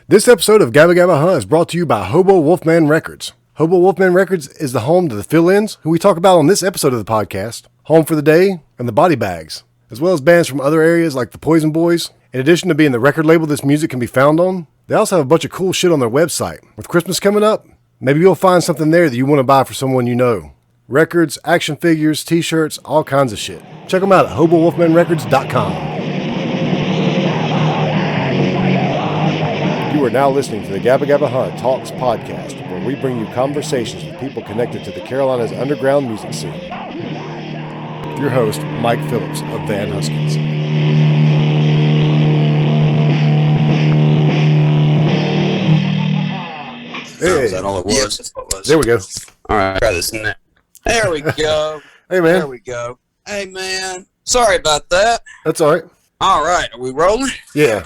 This episode of Gabba Gabba Huh is brought to you by Hobo Wolfman Records. Hobo Wolfman Records is the home to the fill-ins, who we talk about on this episode of the podcast, Home for the Day, and the Body Bags, as well as bands from other areas like the Poison Boys. In addition to being the record label this music can be found on, they also have a bunch of cool shit on their website. With Christmas coming up, maybe you'll find something there that you want to buy for someone you know. Records, action figures, t-shirts, all kinds of shit. Check them out at hobowolfmanrecords.com. You are now listening to the Gabba Gabba Huh Talks podcast, where we bring you conversations with people connected to the Carolinas underground music scene. With your host, Mike Phillips of Van Huskins. Hey, is that all it was? Yes. That's what it was. There we go. All right, try this in there. There we go. Hey, man. There we go. Hey, man. Sorry about that. That's all right. All right, are we rolling? Yeah.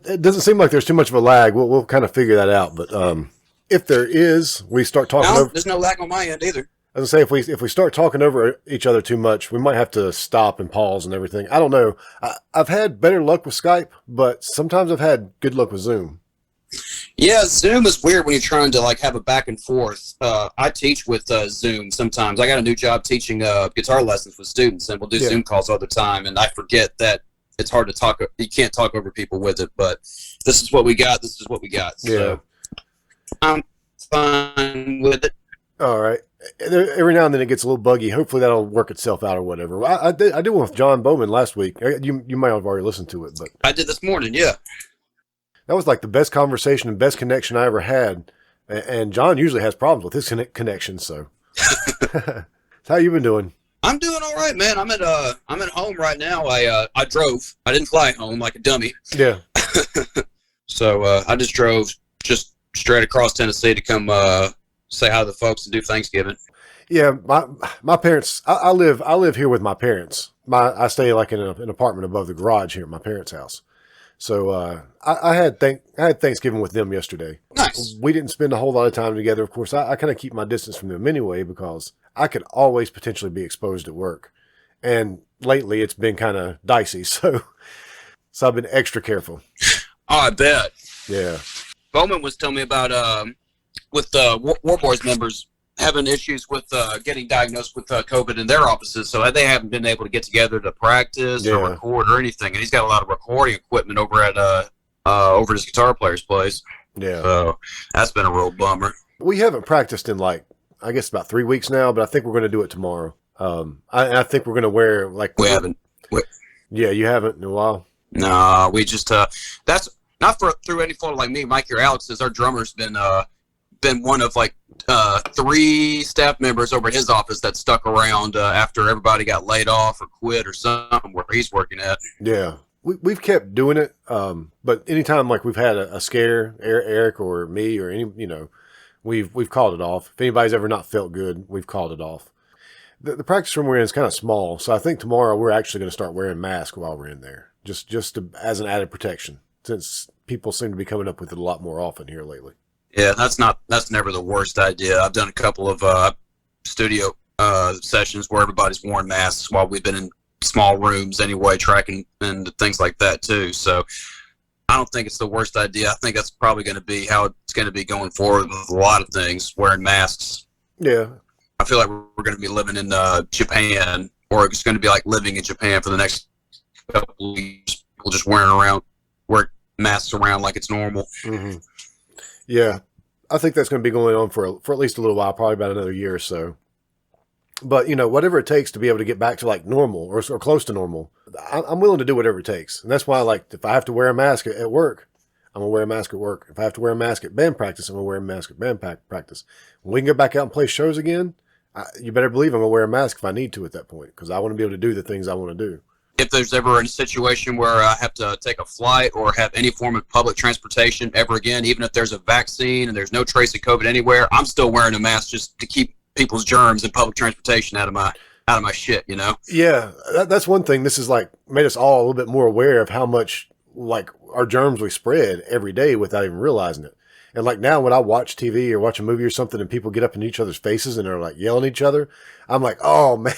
It doesn't seem like there's too much of a lag. We'll kind of figure that out. But if there is, we start talking No, over. there's no lag on my end either. As I say, if we start talking over each other too much, we might have to stop and pause and everything. I don't know. I've had better luck with Skype, but sometimes I've had good luck with Zoom. Yeah, Zoom is weird when you're trying to like have a back and forth. I teach with Zoom sometimes. I got a new job teaching guitar lessons with students, and we'll do Zoom calls all the time. And I forget that it's hard to talk. You can't talk over people with it, but this is what we got. This is what we got. So I'm fine with it. All right. Every now and then it gets a little buggy. Hopefully that'll work itself out or whatever. I did one with John Bowman last week. You might have already listened to it, but I did this morning. Yeah. That was like the best conversation and best connection I ever had. And John usually has problems with his connection. So, how you been doing? I'm doing all right, man. I'm at home right now. I drove. I didn't fly home like a dummy. Yeah. So I just drove just straight across Tennessee to come say hi to the folks and do Thanksgiving. Yeah, my parents. I live here with my parents. I stay like in an apartment above the garage here at my parents' house. So I had Thanksgiving with them yesterday. Nice. We didn't spend a whole lot of time together. Of course, I kind of keep my distance from them anyway because I could always potentially be exposed at work. And lately it's been kind of dicey, so I've been extra careful. Oh, I bet. Yeah. Bowman was telling me about with War Boys members having issues with getting diagnosed with COVID in their offices, so they haven't been able to get together to practice or record or anything. And he's got a lot of recording equipment over at over his guitar player's place. Yeah. So that's been a real bummer. We haven't practiced in I guess about 3 weeks now, but I think we're going to do it tomorrow. I think we're going to wear we haven't. Yeah, you haven't in a while. No, we just that's not through any fault like me. Mike or Alex's, our drummer's been one of 3 staff members over at his office that stuck around after everybody got laid off or quit or something where he's working at. Yeah, we've kept doing it, but anytime we've had a scare, Eric or me or any, we've called it off. If anybody's ever not felt good, we've called it off. The practice room we're in is kind of small, so I think tomorrow we're actually going to start wearing masks while we're in there, just as an added protection, since people seem to be coming up with it a lot more often here lately. Yeah, that's never the worst idea. I've done a couple of studio sessions where everybody's worn masks while we've been in small rooms anyway, tracking and things like that too. So I don't think it's the worst idea. I think that's probably going to be how it's going to be going forward with a lot of things, wearing masks. Yeah. I feel like we're going to be living in Japan, or it's going to be like living in Japan for the next couple of years. People just wear masks around like it's normal. Mm-hmm. Yeah, I think that's going to be going on for at least a little while, probably about another year or so. But, whatever it takes to be able to get back to normal or close to normal, I'm willing to do whatever it takes. And that's why, if I have to wear a mask at work, I'm going to wear a mask at work. If I have to wear a mask at band practice, I'm going to wear a mask at band practice. When we can go back out and play shows again, you better believe I'm going to wear a mask if I need to at that point, because I want to be able to do the things I want to do. If there's ever a situation where I have to take a flight or have any form of public transportation ever again, even if there's a vaccine and there's no trace of COVID anywhere, I'm still wearing a mask just to keep people's germs and public transportation out of my shit, Yeah, that's one thing. This is made us all a little bit more aware of how much like our germs we spread every day without even realizing it. And like now when I watch TV or watch a movie or something and people get up in each other's faces and they're like yelling at each other, I'm like, oh man.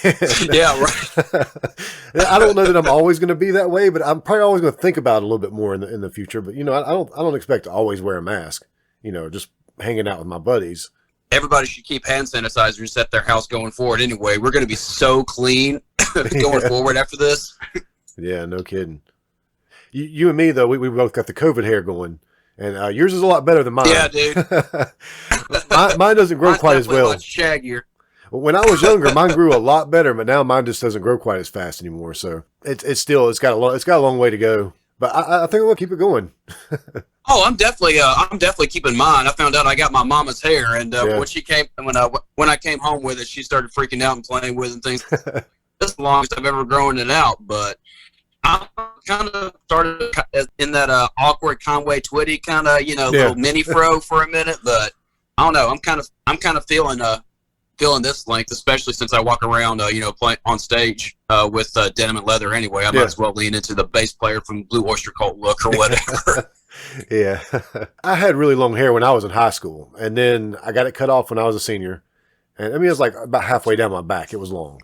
Yeah, right. I don't know that I'm always going to be that way, but I'm probably always going to think about it a little bit more in the future. But I don't expect to always wear a mask, just hanging out with my buddies. Everybody should keep hand sanitizers at their house going forward anyway. We're going to be so clean going forward after this. Yeah, no kidding. You and me, though, we both got the COVID hair going. And yours is a lot better than mine. Yeah, dude. mine doesn't grow quite as well. Much shaggier. When I was younger, mine grew a lot better, but now mine just doesn't grow quite as fast anymore. So it's got a long way to go. But I think we'll keep it going. Oh, I'm definitely keeping mine. I found out I got my mama's hair, and when I came home with it, she started freaking out and playing with it and things. That's the longest I've ever grown it out, but I kind of started in that awkward Conway Twitty kind of little mini fro for a minute, but I don't know. I'm kind of feeling this length, especially since I walk around playing on stage with denim and leather anyway. I might as well lean into the bass player from Blue Oyster Cult look or whatever. Yeah, I had really long hair when I was in high school, and then I got it cut off when I was a senior, and I mean it was like about halfway down my back. It was long.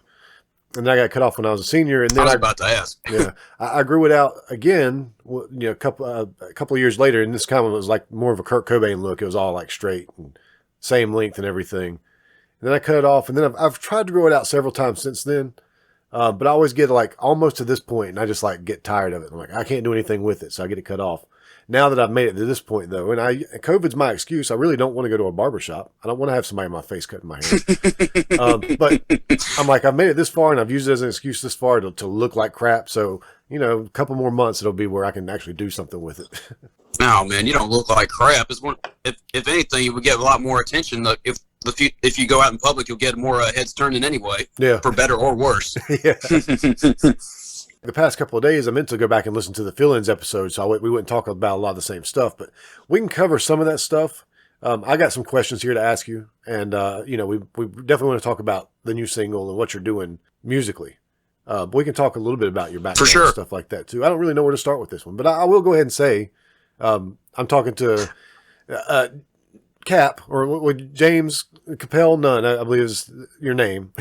And then I got cut off when I was a senior, and then I was about to ask. Yeah, I grew it out again. A couple of years later, and this kind of was like more of a Kurt Cobain look. It was all like straight and same length and everything. And then I cut it off, and then I've tried to grow it out several times since then, but I always get like almost to this point, and I just like get tired of it. I'm like, I can't do anything with it, so I get it cut off. Now that I've made it to this point, though, and COVID's my excuse. I really don't want to go to a barbershop. I don't want to have somebody in my face cutting my hair. But I'm like, I've made it this far, and I've used it as an excuse this far to look like crap. So, a couple more months, it'll be where I can actually do something with it. No, man, you don't look like crap. If anything, you would get a lot more attention. If you go out in public, you'll get more heads turning anyway. Yeah, for better or worse. Yeah. The past couple of days, I meant to go back and listen to the fill-ins episode, so we wouldn't talk about a lot of the same stuff, but we can cover some of that stuff. I got some questions here to ask you, and we definitely want to talk about the new single and what you're doing musically. But we can talk a little bit about your background and stuff like that too. I don't really know where to start with this one, but I will go ahead and say I'm talking to Cap, or James Capel Nunn, I believe is your name.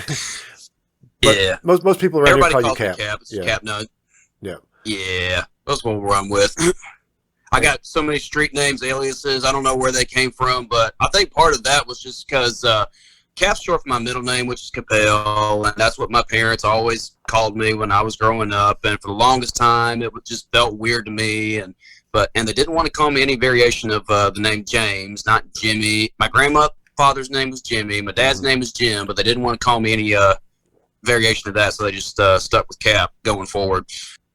Yeah. Most people around here call you Cap. It's Cap Nunn. Yeah. Yeah. That's what we're on with. I got so many street names, aliases. I don't know where they came from, but I think part of that was just because Cap's short for my middle name, which is Capel, and that's what my parents always called me when I was growing up. And for the longest time, it just felt weird to me. And they didn't want to call me any variation of the name James, not Jimmy. My grandfather's name was Jimmy. My dad's name was Jim, but they didn't want to call me any variation of that, so they just stuck with Cap going forward.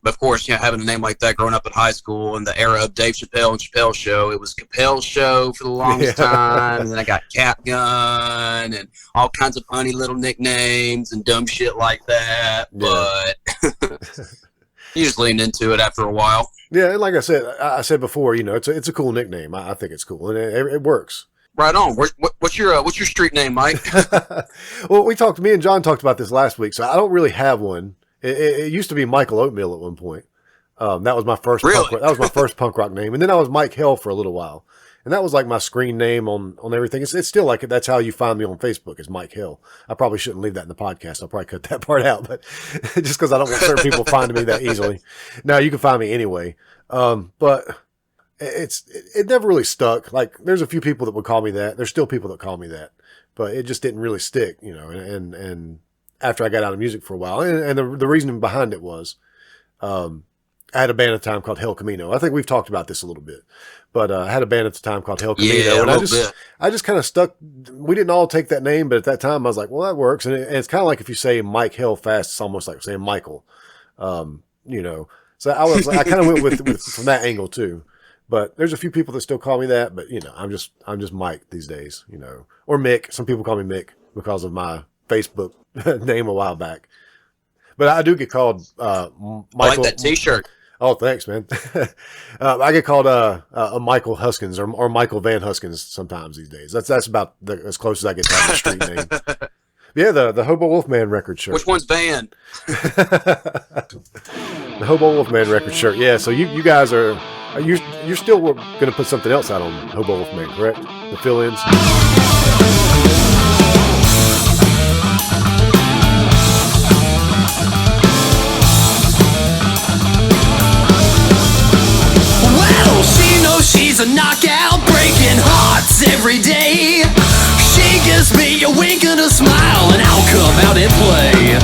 But of course, having a name like that growing up in high school in the era of Dave Chappelle and Chappelle's Show, it was Capel's Show for the longest time, and then I got Cap Gun and all kinds of funny little nicknames and dumb shit like that. But you just leaned into it after a while. Yeah, and like I said before, it's a cool nickname. I think it's cool, and it works. Right on. What's your street name, Mike? Well, me and John talked about this last week, so I don't really have one. It used to be Michael Oatmeal at one point. That was my first punk rock name, and then I was Mike Hell for a little while, and that was like my screen name on everything. It's still like that's how you find me on Facebook is Mike Hell. I probably shouldn't leave that in the podcast. I'll probably cut that part out, but just because I don't want certain people finding me that easily. Now you can find me anyway, but. It never really stuck. Like there's a few people that would call me that. There's still people that call me that, but it just didn't really stick, and after I got out of music for a while, and the reasoning behind it was, I had a band at the time called Hell Camino. I think we've talked about this a little bit, but I had a band at the time called Hell Camino, and I just kind of stuck. We didn't all take that name, but at that time I was like, well, that works, and it's kind of like if you say Mike Hell fast, it's almost like saying Michael, So I kind of went with from that angle too. But there's a few people that still call me that, but I'm just Mike these days, or Mick. Some people call me Mick because of my Facebook name a while back. But I do get called Michael. I like that T-shirt. Oh, thanks, man. I get called a Michael Huskins or Michael Van Huskins sometimes these days. That's about as close as I get to having a street name. Yeah, the Hobo Wolfman record shirt. Which one's Van? The Hobo Wolfman record shirt. Yeah, so you guys you're still going to put something else out on Hobo Wolfman, correct? The fill-ins? Well, she knows she's a knockout, breaking hearts every day. She gives me a wink and a smile, and I'll come out and play.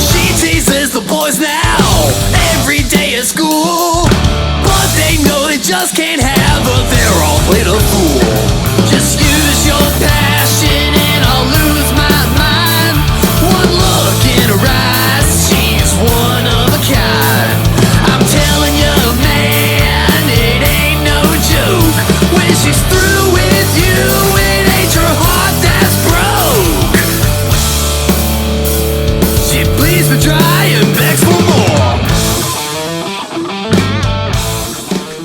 She teases the boys now, every day at school. But they know they just can't have her, they're all played a fool. Just use your passion and I'll lose my mind. One look in her eyes, she's one of a kind. I'm telling you, man, it ain't no joke. When she's through with you, it ain't your heart that's broke. She bleeds me dry and begs for more.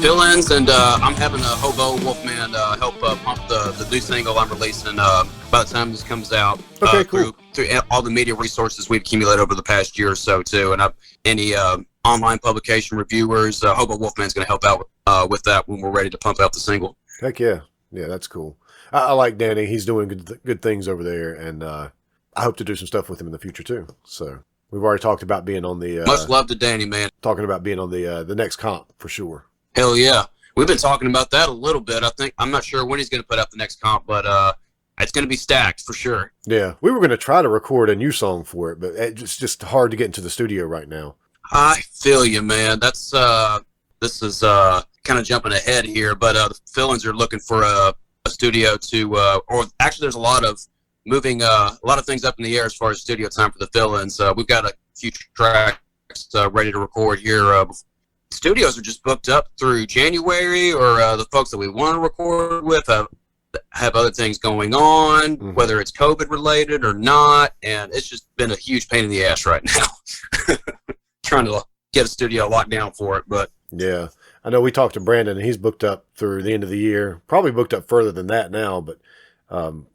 Fill-ins, and I'm having a Hobo Wolfman help pump the new single I'm releasing by the time this comes out. Okay, cool. Through all the media resources we've accumulated over the past year or so, too. And any online publication reviewers, Hobo Wolfman's going to help out with that when we're ready to pump out the single. Heck yeah. Yeah, that's cool. I like Danny. He's doing good things over there, and I hope to do some stuff with him in the future, too. So we've already talked about being on the... Much love to Danny, man. Talking about being on the next comp, for sure. Hell yeah. We've been talking about that a little bit. I'm not sure when he's going to put out the next comp, but it's going to be stacked for sure. Yeah, we were going to try to record a new song for it, but it's just hard to get into the studio right now. I feel you, man. This is kind of jumping ahead here, but the fill-ins are looking for a studio to, or actually there's a lot of things up in the air as far as studio time for the fill-ins. We've got a few tracks ready to record here. Studios are just booked up through January, or the folks that we want to record with have other things going on, whether it's COVID related or not, and it's just been a huge pain in the ass right now. Trying to get a studio locked down for it, but yeah, I know we talked to Brandon, and he's booked up through the end of the year, probably booked up further than that now, but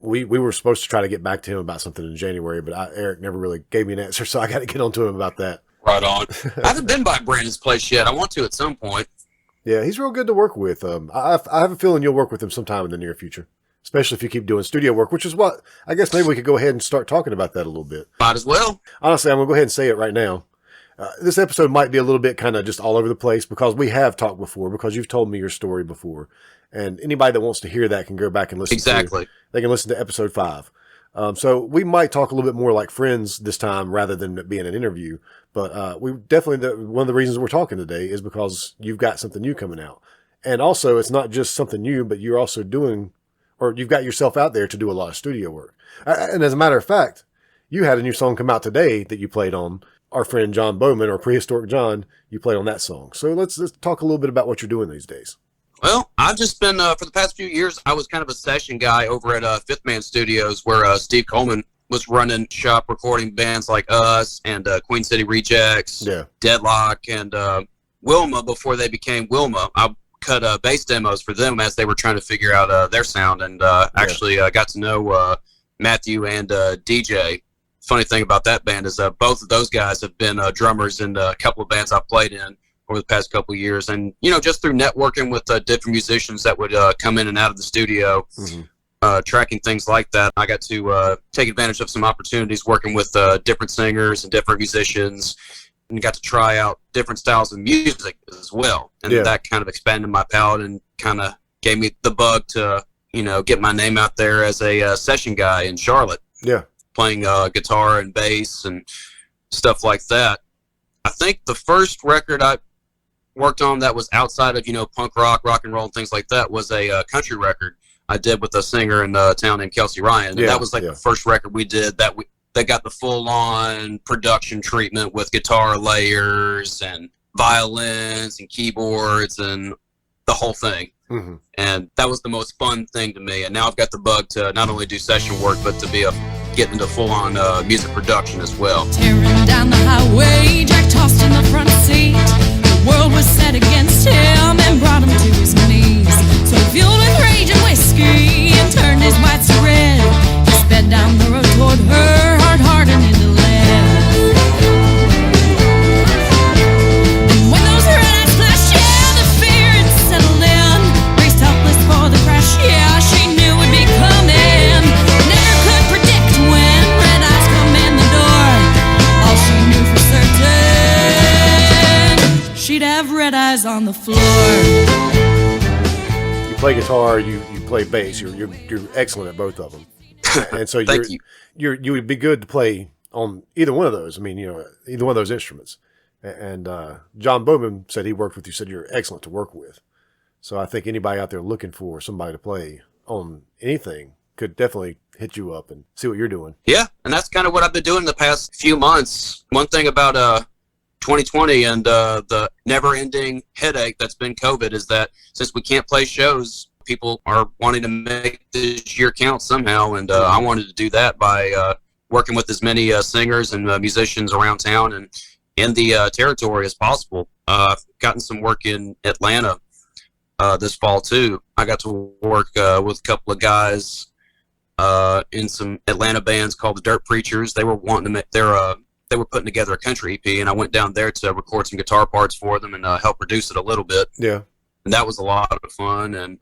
we were supposed to try to get back to him about something in January, but Eric never really gave me an answer, so I got to get on to him about that. Right on. I haven't been by Brandon's place yet. I want to at some point. Yeah, he's real good to work with. I have a feeling you'll work with him sometime in the near future, especially if you keep doing studio work, which is what I guess maybe we could go ahead and start talking about that a little bit. Might as well. Honestly, I'm going to go ahead and say it right now. This episode might be a little bit kind of just all over the place because we have talked before, because you've told me your story before. And anybody that wants to hear that can go back and listen Exactly. They can listen to episode 5. So we might talk a little bit more like friends this time rather than it being an interview. But we definitely, one of the reasons we're talking today is because you've got something new coming out. And also, it's not just something new, but you're also doing, or you've got yourself out there to do a lot of studio work. And as a matter of fact, you had a new song come out today that you played on. Our friend John Bowman, or Prehistoric John, you played on that song. So let's talk a little bit about what you're doing these days. Well, I've just been, for the past few years, I was kind of a session guy over at Fifth Man Studios, where Steve Coleman was running shop recording bands like us and Queen City Rejects, Deadlock, and Wilma before they became Wilma. I cut bass demos for them as they were trying to figure out their sound, and actually got to know Matthew and DJ. Funny thing about that band is both of those guys have been drummers in a couple of bands I've played in over the past couple of years. And, just through networking with different musicians that would come in and out of the studio, tracking things like that, I got to take advantage of some opportunities working with different singers and different musicians, and got to try out different styles of music as well. And that kind of expanded my palette and kind of gave me the bug to, get my name out there as a session guy in Charlotte. Yeah. Playing guitar and bass and stuff like that. I think the first record I worked on that was outside of, punk rock and roll and things like that was a country record I did with a singer in a town named Kelsey Ryan. And that was the first record we did that got the full-on production treatment with guitar layers and violins and keyboards and the whole thing. And that was the most fun thing to me. And now I've got the bug to not only do session work, but to be get into full-on music production as well. Tearing down the highway, Jack tossed in the front seat. The world was set against him and brought him to his knees. So he fueled with rage and whiskey and turned his whites to red. He sped down the road toward her, hard hardened into lead. the floor. You play guitar, you play bass. You're excellent at both of them, and so Thank you. you would be good to play on either one of those. I mean, either one of those instruments. And John Bowman said he worked with you. Said you're excellent to work with. So I think anybody out there looking for somebody to play on anything could definitely hit you up and see what you're doing. Yeah, and that's kind of what I've been doing the past few months. One thing about 2020 and the never-ending headache that's been COVID is that since we can't play shows, people are wanting to make this year count somehow, and I wanted to do that by working with as many singers and musicians around town and in the territory as possible. I've gotten some work in Atlanta this fall too. I got to work with a couple of guys in some Atlanta bands called the Dirt Preachers. They were wanting to make they were putting together a country EP, and I went down there to record some guitar parts for them and help produce it a little bit. Yeah, and that was a lot of fun. And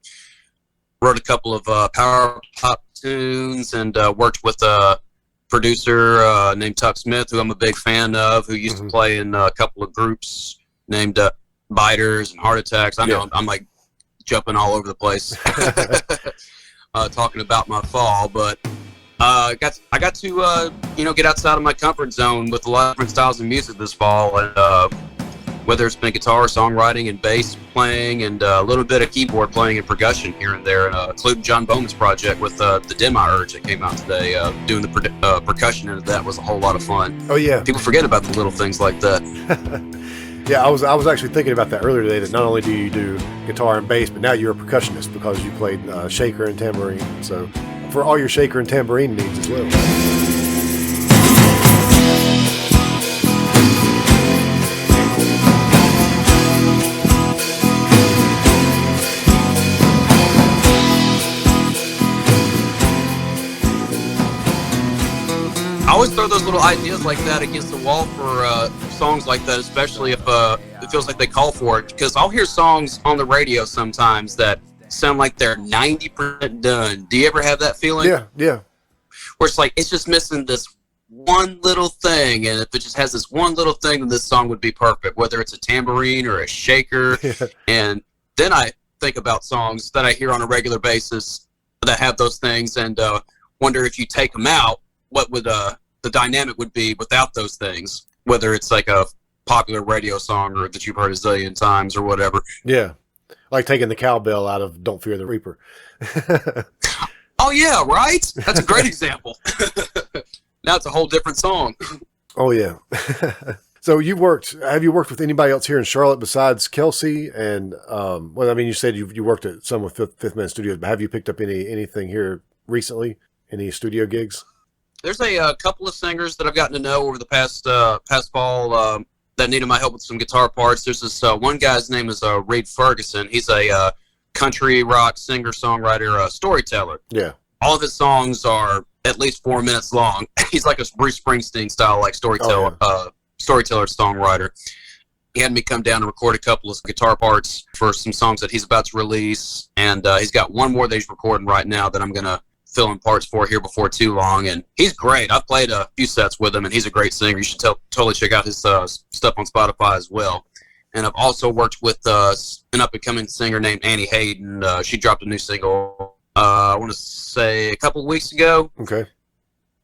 wrote a couple of power pop tunes and worked with a producer named Tuck Smith, who I'm a big fan of, who used to play in a couple of groups named Biters and Heart Attacks. I know I'm like jumping all over the place talking about my fall, but I got to get outside of my comfort zone with a lot of different styles of music this fall, and whether it's been guitar, songwriting, and bass playing, and a little bit of keyboard playing and percussion here and there, including John Bowman's project with the Demi-Urge that came out today. Doing the percussion into that was a whole lot of fun. Oh yeah, people forget about the little things like that. Yeah, I was actually thinking about that earlier today, that not only do you do guitar and bass, but now you're a percussionist because you played shaker and tambourine. So for all your shaker and tambourine needs as well. I always throw those little ideas like that against the wall for songs like that, especially if it feels like they call for it. Because I'll hear songs on the radio sometimes that sound like they're 90% done. Do you ever have that feeling? Yeah. Where it's like, it's just missing this one little thing, and if it just has this one little thing, then this song would be perfect, whether it's a tambourine or a shaker. And then I think about songs that I hear on a regular basis that have those things, and wonder if you take them out, what would the dynamic would be without those things, whether it's like a popular radio song or that you've heard a zillion times or whatever. Yeah. Like taking the cowbell out of Don't Fear the Reaper. Oh yeah, right? That's a great example. Now it's a whole different song. Oh yeah. So have you worked with anybody else here in Charlotte besides Kelsey? And well, I mean, you said you worked at some with Fifth Man Studios, but have you picked up anything here recently? Any studio gigs? There's a couple of singers that I've gotten to know over the past fall that needed my help with some guitar parts. There's this one guy's name is Reed Ferguson. He's a country rock singer, songwriter, storyteller. Yeah. All of his songs are at least 4 minutes long. He's like a Bruce Springsteen style, like storyteller, songwriter. He had me come down and record a couple of guitar parts for some songs that he's about to release, and he's got one more that he's recording right now that I'm gonna fill in parts for here before too long. And he's great. I've played a few sets with him, and he's a great singer. You should totally check out his stuff on Spotify as well. And I've also worked with an up-and-coming singer named Annie Hayden. She dropped a new single, I want to say a couple of weeks ago. Okay.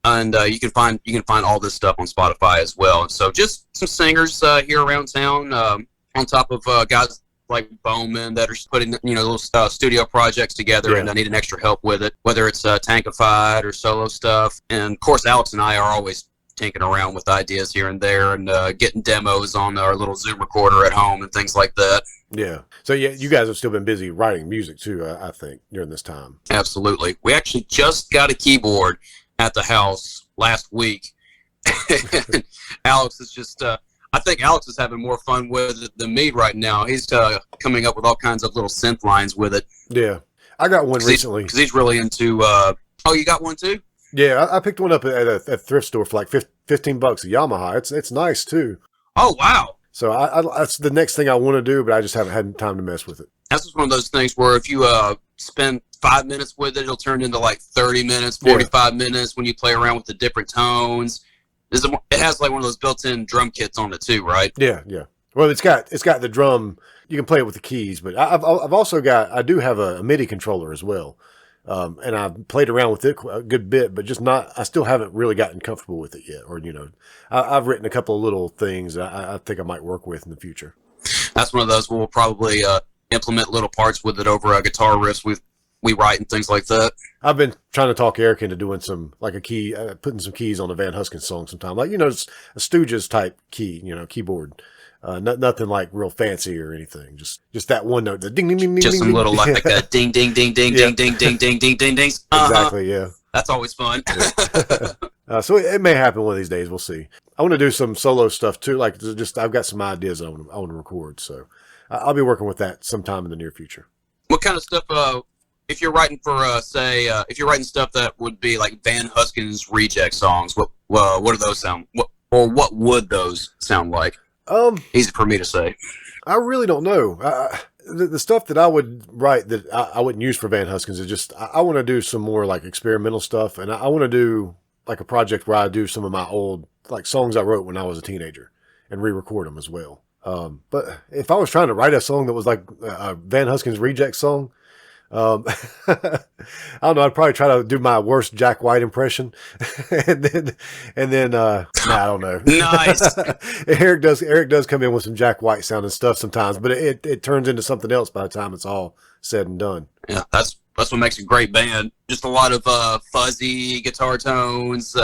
And you can find all this stuff on Spotify as well. And so just some singers here around town, on top of guys like Bowman that are putting little studio projects together, and I need an extra help with it, whether it's tankified or solo stuff. And of course, Alex and I are always tinkering around with ideas here and there, and getting demos on our little Zoom recorder at home and things like that. Yeah. So yeah, you guys have still been busy writing music too, I think, during this time. Absolutely. We actually just got a keyboard at the house last week. Alex is just I think Alex is having more fun with it than me right now. He's coming up with all kinds of little synth lines with it. Yeah. I got one recently. Because he's really into oh, you got one too? Yeah, I picked one up at a thrift store for like $15, a Yamaha. It's nice too. Oh wow! So that's the next thing I want to do, but I just haven't had time to mess with it. That's just one of those things where if you spend 5 minutes with it, it'll turn into like 30 minutes, 45 minutes when you play around with the different tones. It has like one of those built-in drum kits on it too, right? Yeah. Well, it's got the drum. You can play it with the keys, but I've also got, I do have a MIDI controller as well. And I've played around with it a good bit, but just not, I still haven't really gotten comfortable with it yet. Or, you know, I've written a couple of little things that I think I might work with in the future. That's one of those we'll probably implement little parts with it over a guitar riffs we write and things like that. I've been trying to talk Eric into doing some, like a key, putting some keys on a Van Husken song sometime. Like, you know, it's a Stooges type key, you know, keyboard. Nothing like real fancy or anything. Just that one note, the ding, ding, ding, ding. Just ding, some ding. little like a ding, ding, ding, ding, ding, ding, ding, ding, ding, ding, ding. Exactly, yeah. That's always fun. So it may happen one of these days. We'll see. I want to do some solo stuff too. Like just, I've got some ideas I want to record. So I'll be working with that sometime in the near future. What kind of stuff, if you're writing for, if you're writing stuff that would be like Van Husken's reject songs, what do those sound? What would those sound like? Easy for me to say. I really don't know. The stuff that I would write that I wouldn't use for Van Huskens is just, I want to do some more like experimental stuff. And I want to do like a project where I do some of my old like songs I wrote when I was a teenager and re-record them as well. But if I was trying to write a song that was like a Van Husken's reject song, I don't know. I'd probably try to do my worst Jack White impression, and then I don't know. Nice. Eric does come in with some Jack White sounding stuff sometimes, but it turns into something else by the time it's all said and done. Yeah, that's what makes a great band. Just a lot of fuzzy guitar tones.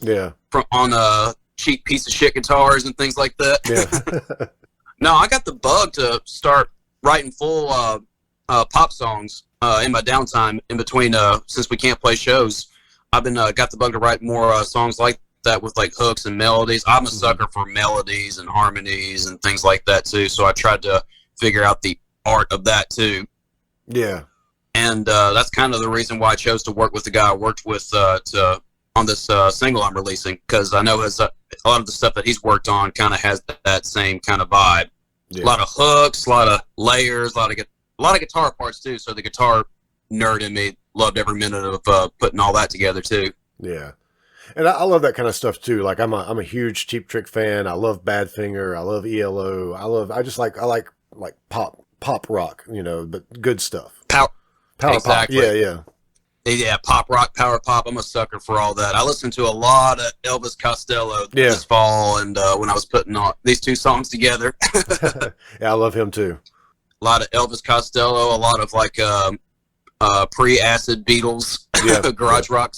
Yeah. On cheap piece of shit guitars and things like that. Yeah. No, I got the bug to start writing full pop songs in my downtime in between. Since we can't play shows, I've been got the bug to write more songs like that with like hooks and melodies. I'm a sucker for melodies and harmonies and things like that too. So I tried to figure out the art of that too. Yeah. And that's kind of the reason why I chose to work with the guy I worked with on this single I'm releasing, because I know a lot of the stuff that he's worked on kind of has that same kind of vibe. Yeah. A lot of hooks, a lot of layers, a lot of guitar parts too. So the guitar nerd in me loved every minute of putting all that together too. Yeah. And I love that kind of stuff too. Like I'm a huge Cheap Trick fan. I love Badfinger. I love ELO. I like pop rock, you know, but good stuff. Power pop. exactly. Yeah, pop rock, power pop. I'm a sucker for all that. I listened to a lot of Elvis Costello this fall, and when I was putting on these two songs together. Yeah, I love him too. A lot of Elvis Costello, a lot of like pre-acid Beatles, garage rock,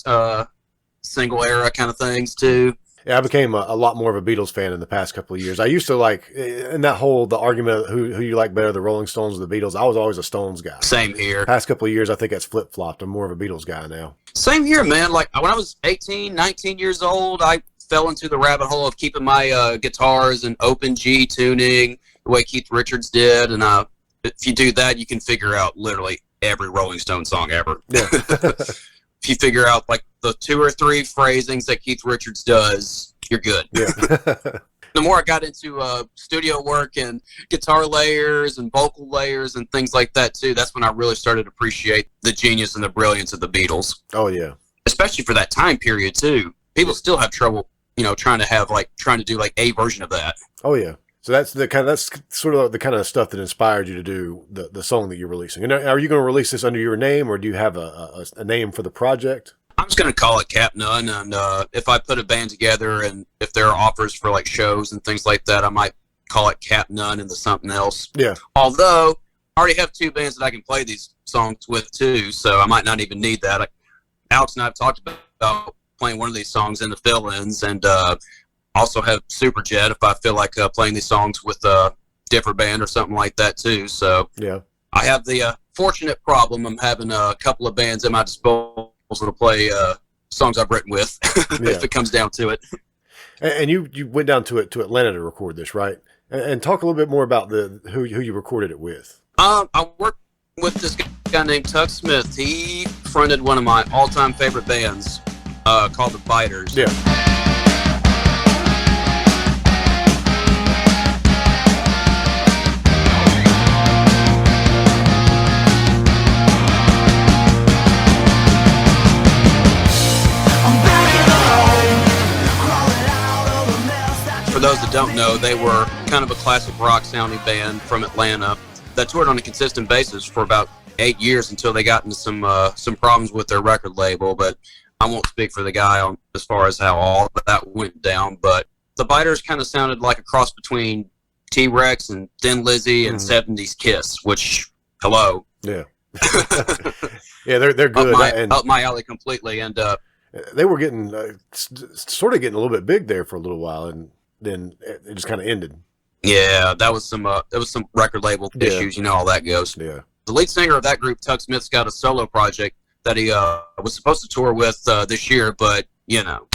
single era kind of things too. Yeah, I became a lot more of a Beatles fan in the past couple of years. I used to like, in that whole, the argument of who you like better, the Rolling Stones or the Beatles, I was always a Stones guy. Same here. Past couple of years, I think that's flip-flopped. I'm more of a Beatles guy now. Same here, man. Like, when I was 18, 19 years old, I fell into the rabbit hole of keeping my guitars in open G tuning, the way Keith Richards did. And if you do that, you can figure out literally every Rolling Stone song ever. Yeah. If you figure out like the 2 or 3 phrasings that Keith Richards does, you're good. Yeah. The more I got into studio work and guitar layers and vocal layers and things like that too, that's when I really started to appreciate the genius and the brilliance of the Beatles. Oh yeah. Especially for that time period too. People still have trouble, trying to do like a version of that. Oh yeah. So that's sort of the kind of stuff that inspired you to do the song that you're releasing. And are you going to release this under your name, or do you have a name for the project? I'm just going to call it Cap Nunn, and if I put a band together and if there are offers for like shows and things like that, I might call it Cap Nunn into something else. Yeah. Although I already have 2 bands that I can play these songs with too, so I might not even need that. Alex and I have talked about playing one of these songs in the fill-ins, and also have SuperJett if I feel like playing these songs with a different band or something like that too. So yeah, I have the fortunate problem of having a couple of bands at my disposal to play songs I've written with if it comes down to it. And you went down to Atlanta to record this, right? And talk a little bit more about who you recorded it with. I worked with this guy named Tuck Smith. He fronted one of my all-time favorite bands called The Fighters. Yeah. For those that don't know, they were kind of a classic rock sounding band from Atlanta that toured on a consistent basis for about 8 years until they got into some problems with their record label. But I won't speak for the guy on as far as how all that went down. But the Biters kind of sounded like a cross between T-Rex and Thin Lizzy and 70s Kiss, which, hello. Yeah. Yeah, they're good. Up my alley completely. And they were getting sort of getting a little bit big there for a little while, and then it just kind of ended. Yeah, that was some record label issues. You know how that goes. Yeah. The lead singer of that group, Tuck Smith's got a solo project that he was supposed to tour with this year, but you know.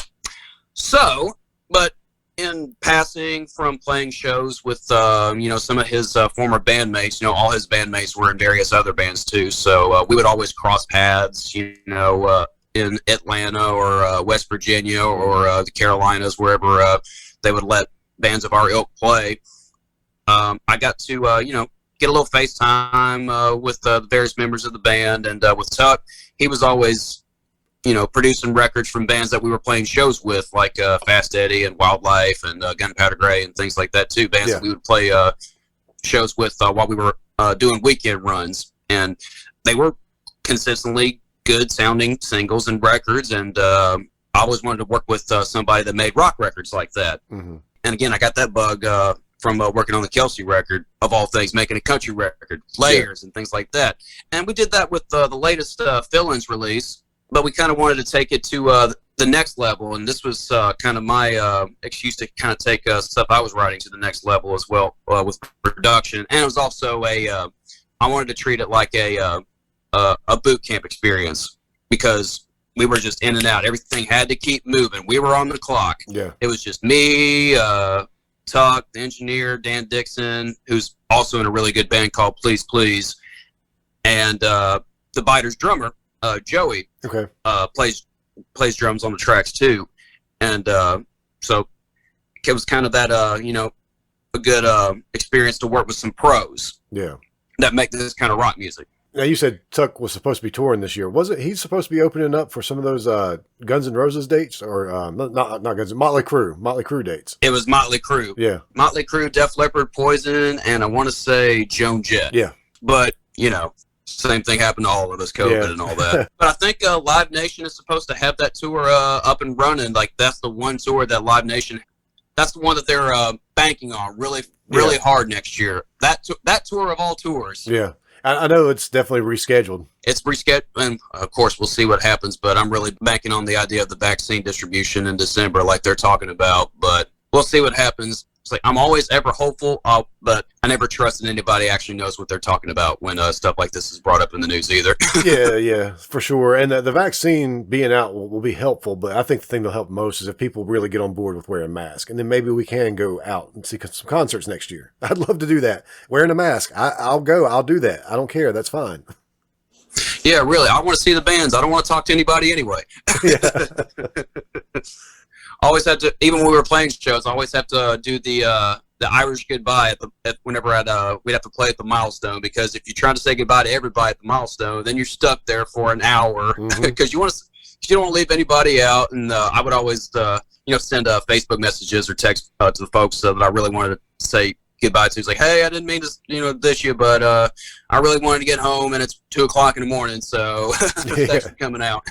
So, but in passing from playing shows with some of his former bandmates, all his bandmates were in various other bands too. So we would always cross paths, in Atlanta or West Virginia or the Carolinas, wherever they would let bands of our ilk play. I got to get a little FaceTime with the various members of the band, and with Tuck, he was always producing records from bands that we were playing shows with, like Fast Eddie and Wildlife and Gunpowder Gray and things like that too. Bands that we would play shows with while we were doing weekend runs, and they were consistently good sounding singles and records. And I always wanted to work with somebody that made rock records like that. Mm-hmm. And again, I got that bug from working on the Kelsey record, of all things, making a country record, layers and things like that. And we did that with the latest Fill-Ins release, but we kind of wanted to take it to the next level. And this was kind of my excuse to kind of take stuff I was writing to the next level as well with production. And it was also I wanted to treat it like a boot camp experience, because we were just in and out. Everything had to keep moving. We were on the clock. Yeah. It was just me, Tuck, the engineer, Dan Dixon, who's also in a really good band called Please Please, and the Biters drummer, Joey, plays drums on the tracks too. And so it was kind of that, a good experience to work with some pros. Yeah. That make this kind of rock music. Now, you said Tuck was supposed to be touring this year. Was it? He's supposed to be opening up for some of those Guns N' Roses dates, or not Guns, Motley Crue dates. It was Motley Crue. Yeah. Motley Crue, Def Leppard, Poison, and I want to say Joan Jett. Yeah. But, same thing happened to all of us, COVID and all that. But I think Live Nation is supposed to have that tour up and running. Like, that's the one tour that Live Nation, that's the one that they're banking on really hard next year. That tour of all tours. Yeah. I know it's definitely rescheduled. It's rescheduled, and of course we'll see what happens, but I'm really banking on the idea of the vaccine distribution in December like they're talking about, but we'll see what happens. It's like, I'm always ever hopeful, but I never trust that anybody actually knows what they're talking about when stuff like this is brought up in the news either. Yeah, for sure. And the vaccine being out will be helpful, but I think the thing that'll help most is if people really get on board with wearing a mask. And then maybe we can go out and see some concerts next year. I'd love to do that. Wearing a mask. I'll go. I'll do that. I don't care. That's fine. Yeah, really. I want to see the bands. I don't want to talk to anybody anyway. Yeah. Always had to, even when we were playing shows, I always have to do the Irish goodbye whenever we'd have to play at the Milestone, because if you're trying to say goodbye to everybody at the Milestone, then you're stuck there for an hour because you don't want to leave anybody out. And I would always send Facebook messages or text to the folks that I really wanted to say goodbye to. It's like, hey, I didn't mean to dish you, but I really wanted to get home, and it's 2:00 in the morning, so thanks for coming out.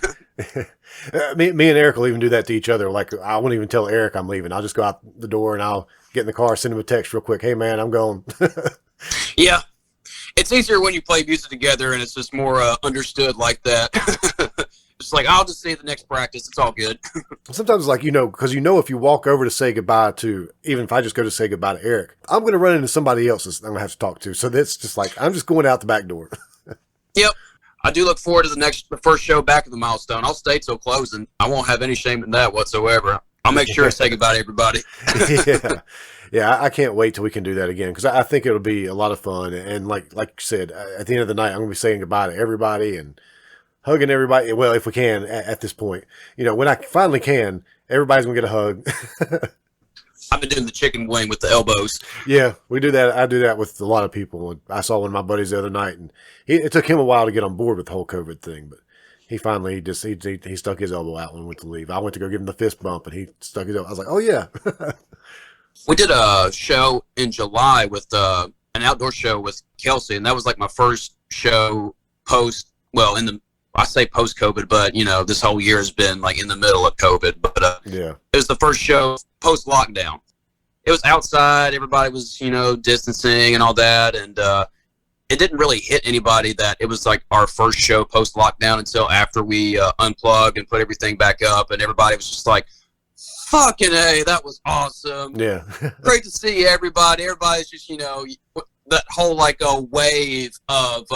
Me and Eric will even do that to each other. Like, I won't even tell Eric I'm leaving. I'll just go out the door and I'll get in the car, send him a text real quick. Hey man, I'm going. Yeah. It's easier when you play music together and it's just more understood like that. It's like, I'll just see the next practice. It's all good. Sometimes like, because if you walk over to say goodbye to, even if I just go to say goodbye to Eric, I'm going to run into somebody else that I'm going to have to talk to. So that's just like, I'm just going out the back door. Yep. I do look forward to the first show back at the Milestone. I'll stay till closing. I won't have any shame in that whatsoever. I'll make sure to say goodbye to everybody. Yeah, I can't wait till we can do that again, because I think it'll be a lot of fun. And like you said, at the end of the night, I'm going to be saying goodbye to everybody and hugging everybody. Well, if we can at this point. When I finally can, everybody's going to get a hug. I've been doing the chicken wing with the elbows. Yeah, we do that. I do that with a lot of people. I saw one of my buddies the other night, and it took him a while to get on board with the whole COVID thing, but he finally he stuck his elbow out when we went to leave. I went to go give him the fist bump, and he stuck his elbow. I was like, oh yeah. We did a show in July with an outdoor show with Kelsey, and that was like my first show post. Well, I say post COVID, but this whole year has been like in the middle of COVID. But Yeah. it was the first show post lockdown. It was outside. Everybody was distancing and all that, and it didn't really hit anybody that it was like our first show post lockdown until after we unplugged and put everything back up, and everybody was just like, fucking A, that was awesome. Yeah. Great to see everybody. Everybody's just, that whole like a wave of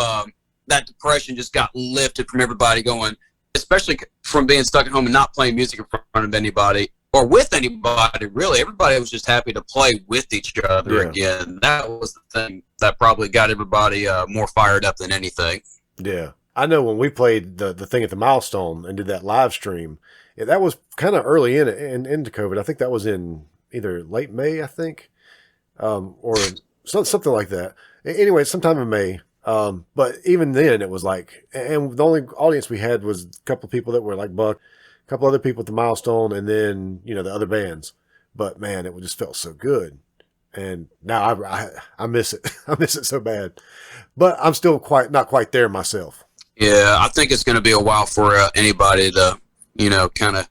that depression just got lifted from everybody going, especially from being stuck at home and not playing music in front of anybody or with anybody, really. Everybody was just happy to play with each other again. That was the thing that probably got everybody more fired up than anything. Yeah. I know when we played the thing at the Milestone and did that live stream, that was kind of early into COVID. I think that was in either late May, I think, or something like that. Anyway, sometime in May. But even then, it was like, and the only audience we had was a couple of people that were like Buck, a couple other people at the Milestone, and then the other bands. But man, it just felt so good. And now I miss it. I miss it so bad. But I'm still not quite there myself. Yeah, I think it's going to be a while for anybody to kind of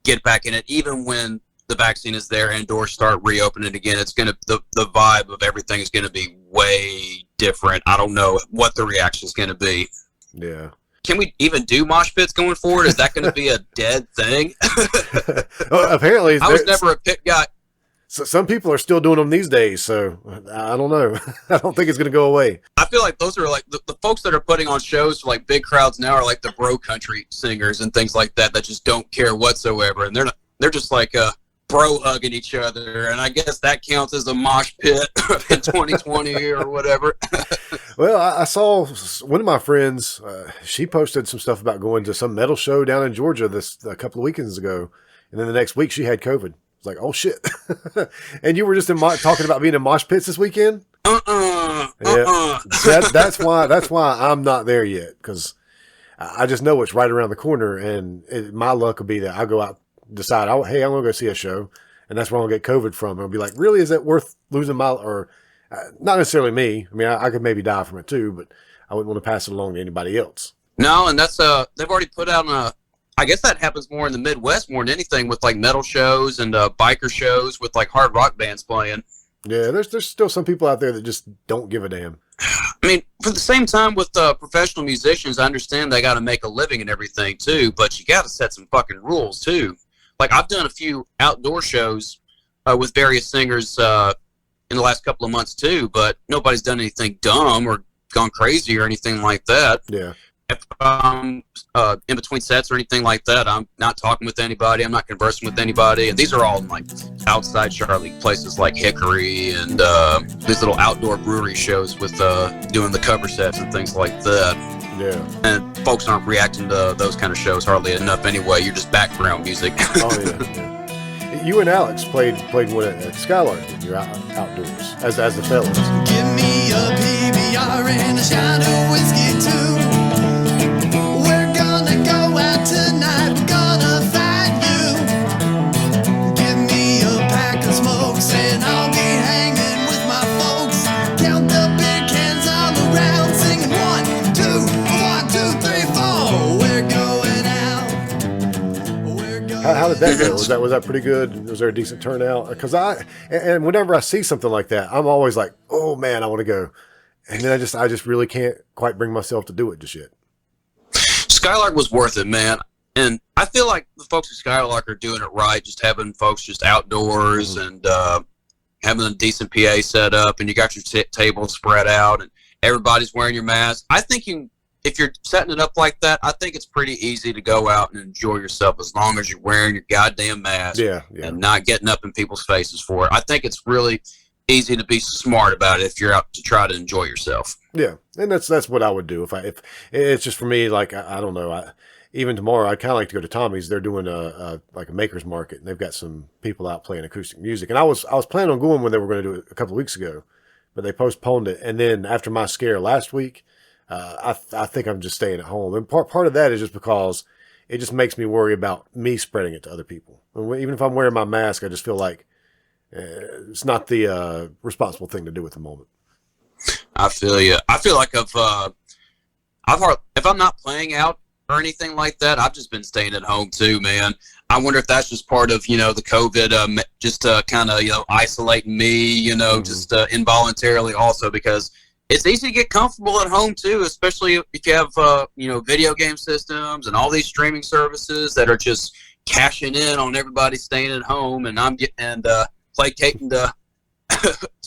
get back in it. Even when the vaccine is there and doors start reopening again, it's going to, the vibe of everything is going to be way different. I don't know what the reaction is going to be. Yeah. Can we even do mosh pits going forward? Is that going to be a dead thing? Well, apparently. I was never a pit guy. So some people are still doing them these days, so I don't know. I don't think it's going to go away. I feel like those are like the folks that are putting on shows for like big crowds now are like the bro country singers and things like that just don't care whatsoever, and they're just like bro hugging each other, and I guess that counts as a mosh pit in 2020 or whatever. Well, I saw one of my friends. She posted some stuff about going to some metal show down in Georgia a couple of weekends ago, and then the next week she had COVID. Like, oh shit. And you were just talking about being in mosh pits this weekend? Yeah. That's why I'm not there yet, because I just know it's right around the corner, and my luck will be that I go out, decide, hey, I'm going to go see a show, and that's where I'm going to get COVID from. And I'll be like, really, is that worth losing or not necessarily me. I mean, I could maybe die from it too, but I wouldn't want to pass it along to anybody else. No, and that's, they've already put out I guess that happens more in the Midwest more than anything, with like metal shows and biker shows with like hard rock bands playing. Yeah, there's still some people out there that just don't give a damn. I mean, for the same time with professional musicians, I understand they got to make a living and everything too, but you got to set some fucking rules too. Like, I've done a few outdoor shows with various singers in the last couple of months too, but nobody's done anything dumb or gone crazy or anything like that. Yeah. If I'm in between sets or anything like that, I'm not talking with anybody. I'm not conversing with anybody. And these are all like outside Charlotte places like Hickory and these little outdoor brewery shows with doing the cover sets and things like that. Yeah. And folks aren't reacting to those kind of shows hardly enough anyway. You're just background music. Oh, yeah. You and Alex played one at Skylark, didn't you, outdoors, as the fellas? Give me a PBR and a shot of whiskey too. Tonight we're gonna find you. Give me a pack of smokes and I'll be hanging with my folks. Count the beer cans all around, singing 1, 2, 1, 2, 3, 4. We're going out. We're going. How did that go? Was that pretty good? Was there a decent turnout? Because and whenever I see something like that, I'm always like, oh man, I want to go, and then I just really can't quite bring myself to do it just yet. Skylark was worth it, man. And I feel like the folks at Skylark are doing it right, just having folks just outdoors and having a decent PA set up, and you got your table spread out, and everybody's wearing your mask. I think if you're setting it up like that, I think it's pretty easy to go out and enjoy yourself as long as you're wearing your goddamn mask and not getting up in people's faces for it. I think it's really easy to be smart about it if you're out to try to enjoy yourself. Yeah, and that's what I would do if it's just for me. Like I don't know, even tomorrow I'd kind of like to go to Tommy's. They're doing a maker's market, and they've got some people out playing acoustic music. And I was planning on going when they were going to do it a couple of weeks ago, but they postponed it. And then after my scare last week, I think I'm just staying at home. And part of that is just because it just makes me worry about me spreading it to other people. And even if I'm wearing my mask, I just feel like It's not the responsible thing to do at the moment. I feel you. I feel like if I'm not playing out or anything like that, I've just been staying at home too, man. I wonder if that's just part of, the COVID, just kind of, isolating me, just involuntarily also, because it's easy to get comfortable at home too, especially if you have, video game systems and all these streaming services that are just cashing in on everybody staying at home, and I'm getting placating to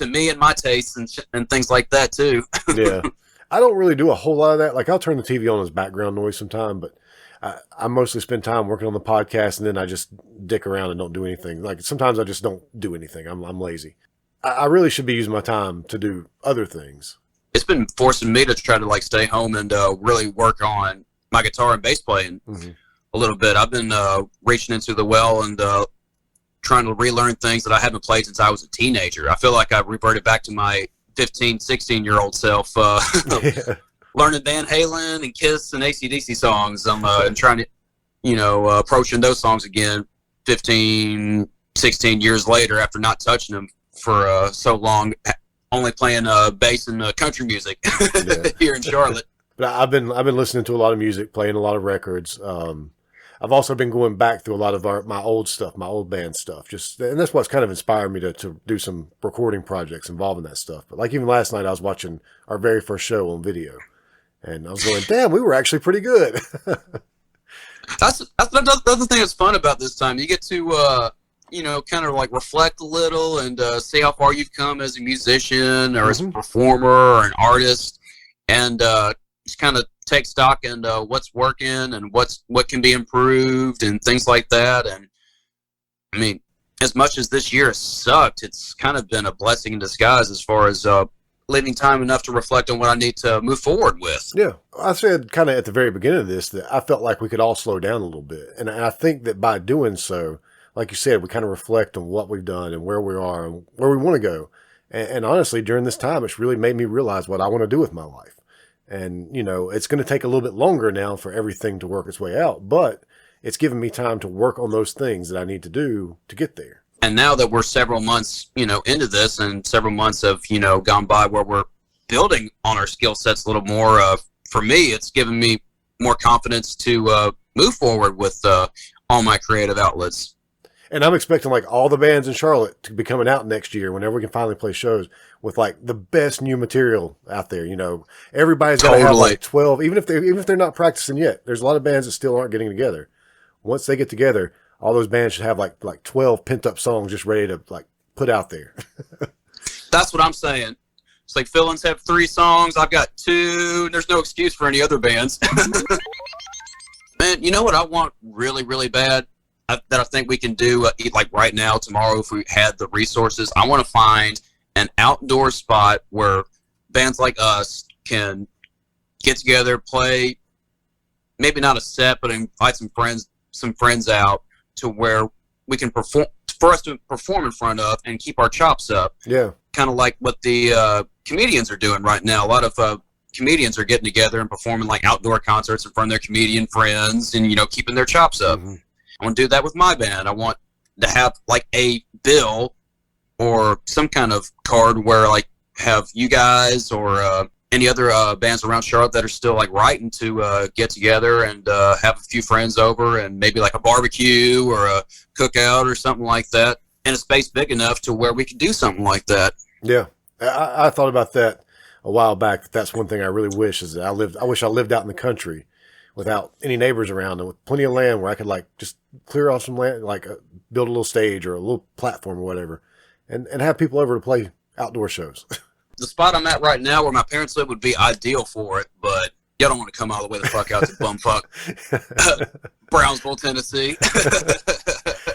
me and my tastes and things like that too. Yeah. I don't really do a whole lot of that. Like, I'll turn the TV on as background noise sometime, but I mostly spend time working on the podcast, and then I just dick around and don't do anything. Like, sometimes I just don't do anything. I'm lazy. I really should be using my time to do other things. It's been forcing me to try to stay home and really work on my guitar and bass playing a little bit. I've been reaching into the well and trying to relearn things that I haven't played since I was a teenager. I feel like I've reverted back to my 15, 16-year-old self, learning Van Halen and Kiss and AC/DC songs. I'm trying to, approaching those songs again 15, 16 years later after not touching them for so long, only playing bass and country music here in Charlotte. But I've been listening to a lot of music, playing a lot of records. I've also been going back through a lot of my old stuff, my old band stuff. And that's what's kind of inspired me to do some recording projects involving that stuff. But like even last night, I was watching our very first show on video, and I was going, "Damn, we were actually pretty good." That's the other thing that's fun about this time. You get to kind of reflect a little and see how far you've come as a musician or as a performer or an artist, and just kind of take stock in what's working and what can be improved and things like that. And I mean, as much as this year has sucked, it's kind of been a blessing in disguise as far as leaving time enough to reflect on what I need to move forward with. Yeah. I said kind of at the very beginning of this that I felt like we could all slow down a little bit. And I think that by doing so, like you said, we kind of reflect on what we've done and where we are and where we want to go. And honestly, during this time, it's really made me realize what I want to do with my life. And, it's going to take a little bit longer now for everything to work its way out, but it's given me time to work on those things that I need to do to get there. And now that we're several months, into this, and several months have, gone by where we're building on our skill sets a little more, for me, it's given me more confidence to move forward with all my creative outlets. And I'm expecting all the bands in Charlotte to be coming out next year whenever we can finally play shows with the best new material out there. Everybody's got to have 12, even if they're not practicing yet. There's a lot of bands that still aren't getting together. Once they get together, all those bands should have like 12 pent up songs just ready to put out there. That's what I'm saying. It's like Philins have 3 songs. I've got 2. There's no excuse for any other bands. Man, you know what I want really, really bad? That I think we can do right now, tomorrow, if we had the resources. I want to find an outdoor spot where bands like us can get together, play, maybe not a set, but invite some friends out to where we can perform, for us to perform in front of and keep our chops up. Yeah. Kind of like what the comedians are doing right now. A lot of comedians are getting together and performing outdoor concerts in front of their comedian friends and, keeping their chops up. Mm-hmm. I want to do that with my band. I want to have a bill or some kind of card where have you guys or any other bands around Charlotte that are still writing to get together and have a few friends over and maybe a barbecue or a cookout or something like that, and a space big enough to where we could do something like that. Yeah, I thought about that a while back. That's one thing I really wish is that I wish I lived out in the country without any neighbors around and with plenty of land where I could just clear off some land, build a little stage or a little platform or whatever, and have people over to play outdoor shows. The spot I'm at right now where my parents live would be ideal for it, but y'all don't want to come all the way the fuck out to bumfuck Brownsville, Tennessee.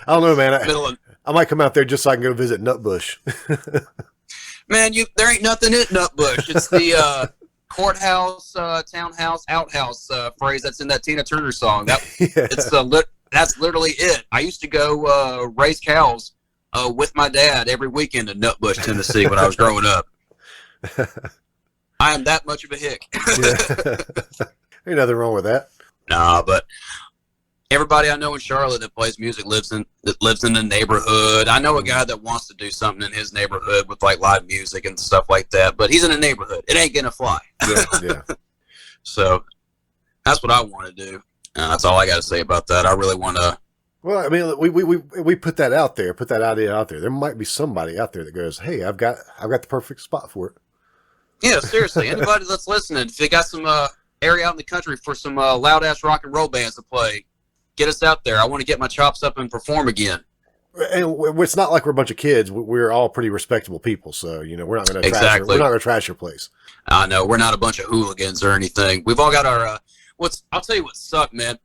I don't know, man. I might come out there just so I can go visit Nutbush. Man, there ain't nothing in Nutbush. It's the courthouse, townhouse, outhouse phrase that's in that Tina Turner song. That's literally it. I used to go raise cows with my dad every weekend in Nutbush, Tennessee when I was growing up. I am that much of a hick. Ain't nothing wrong with that. Nah, but everybody I know in Charlotte that plays music lives in the neighborhood. I know a guy that wants to do something in his neighborhood with like live music and stuff like that, but he's in a neighborhood. It ain't gonna fly. Yeah. So that's what I want to do. That's all I got to say about that. I really want to. Well, I mean, we put that out there, put that idea out there. There might be somebody out there that goes, "Hey, I've got the perfect spot for it." Yeah, seriously. Anybody that's listening, if you got some area out in the country for some loud ass rock and roll bands to play, get us out there. I want to get my chops up and perform again. And it's not like we're a bunch of kids. We're all pretty respectable people, so we're not going to trash your place. I know we're not a bunch of hooligans or anything. We've all got our I'll tell you what sucked, man.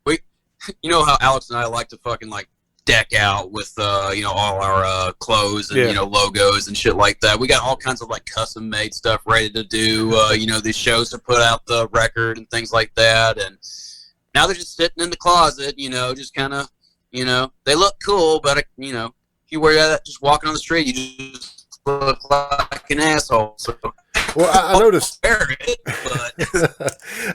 You know how Alex and I like to fucking like deck out with all our clothes and logos and shit like that. We got all kinds of like custom made stuff ready to do. These shows to put out the record and things like that. And now they're just sitting in the closet. Just kind of they look cool, but if you wear that just walking on the street, you just look like an asshole. So. Well, I noticed. But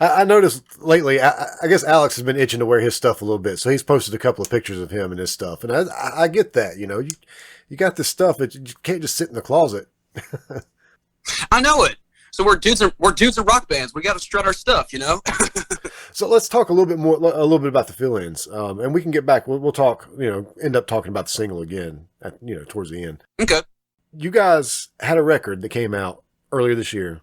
I noticed lately. I guess Alex has been itching to wear his stuff a little bit, so he's posted a couple of pictures of him and his stuff. And I get that. You got this stuff that you can't just sit in the closet. I know it. So we're dudes in rock bands. We got to strut our stuff, So let's talk a little bit about the fill-ins, and we can get back. We'll talk. End up talking about the single again. Towards the end. Okay. You guys had a record that came out earlier this year,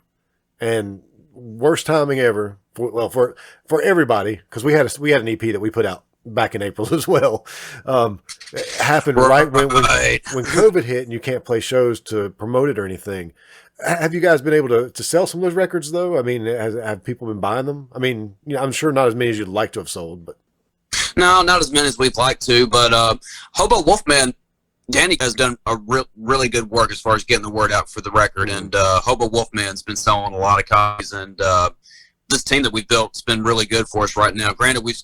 and worst timing ever for everybody, because we had an EP that we put out back in April as well. It happened right when COVID hit and you can't play shows to promote it or anything. Have you guys been able to sell some of those records though? I mean, have people been buying them? I mean, I'm sure not as many as you'd like to have sold, but no, not as many as we'd like to. But Hobo Wolfman, Danny has done a really good work as far as getting the word out for the record, and Hobo Wolfman's been selling a lot of copies, and this team that we built's been really good for us right now. Granted, we've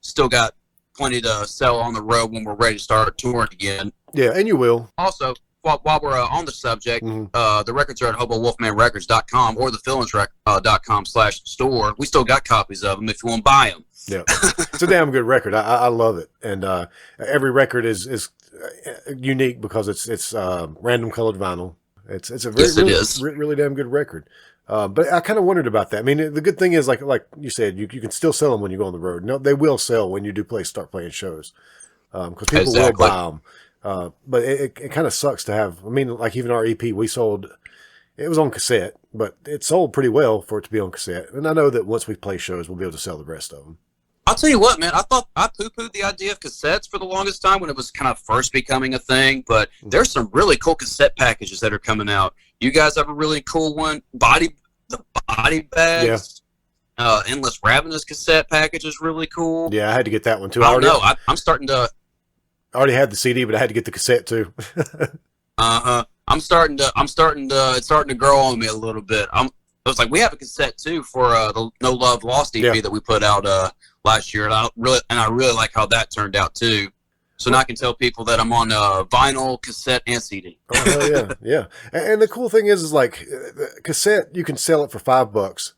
still got plenty to sell on the road when we're ready to start touring again. Yeah, and you will. Also, while we're on the subject, the records are at HoboWolfmanRecords.com or thefillins.com/store. We still got copies of them if you want to buy them. Yeah, it's a damn good record. I love it, and every record is unique because it's random colored vinyl. It's a really damn good record. But I kind of wondered about that. I mean, the good thing is like you said, you can still sell them when you go on the road. No, they will sell when you do start playing shows, because people will buy them. But it kind of sucks to have. I mean, like even our EP we sold, it was on cassette, but it sold pretty well for it to be on cassette. And I know that once we play shows, we'll be able to sell the rest of them. I'll tell you what, man, I thought I poo-pooed the idea of cassettes for the longest time when it was kind of first becoming a thing, but there's some really cool cassette packages that are coming out. You guys have a really cool one, the body bags. Yeah. Endless Ravenous cassette package is really cool. Yeah, I had to get that one too. I'm starting to. I already had the CD, but I had to get the cassette too. I'm starting to. It's starting to grow on me a little bit. I was like, we have a cassette too for the No Love Lost EP that we put out last year, and I really like how that turned out too. So now I can tell people that I'm on vinyl, cassette, and CD. Oh yeah. And the cool thing is like cassette, you can sell it for $5.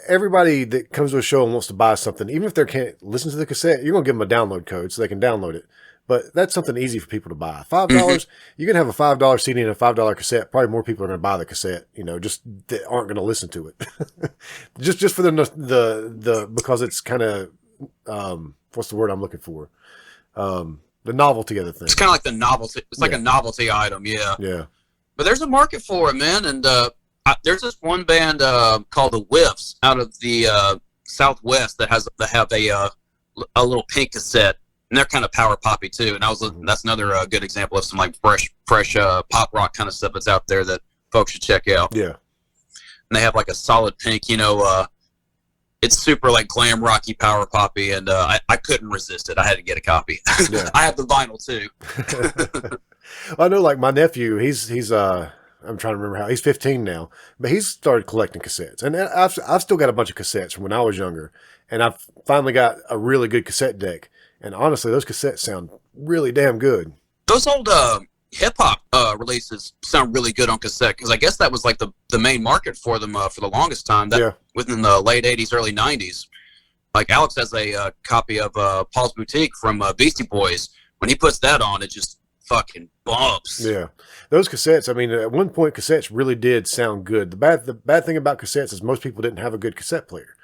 Everybody that comes to a show and wants to buy something, even if they can't listen to the cassette, you're gonna give them a download code so they can download it. But that's something easy for people to buy. $5, you can have a $5 CD and a $5 cassette. Probably more people are going to buy the cassette, just that aren't going to listen to it. just for the because it's kind of what's the word I'm looking for? The novelty of the thing. It's kind of like the novelty. It's like a novelty item, yeah. Yeah. But there's a market for it, man. And there's this one band called the Whiffs out of the Southwest that have a little pink cassette. And they're kind of power poppy too, and that's another good example of some like fresh pop rock kind of stuff that's out there that folks should check out. Yeah, and they have like a solid pink, it's super like glam rocky power poppy, and I couldn't resist it. I had to get a copy. Yeah. I have the vinyl too. I know, like my nephew, he's I'm trying to remember how he's 15 now, but he's started collecting cassettes, and I've still got a bunch of cassettes from when I was younger, and I've finally got a really good cassette deck. And honestly, those cassettes sound really damn good. Those old hip-hop releases sound really good on cassette, because I guess that was like the main market for them for the longest time, within the late 80s, early 90s. like Alex has a copy of Paul's Boutique from Beastie Boys. When he puts that on, it just fucking bumps. Yeah, those cassettes. I mean, at one point, cassettes really did sound good. The bad thing about cassettes is most people didn't have a good cassette player.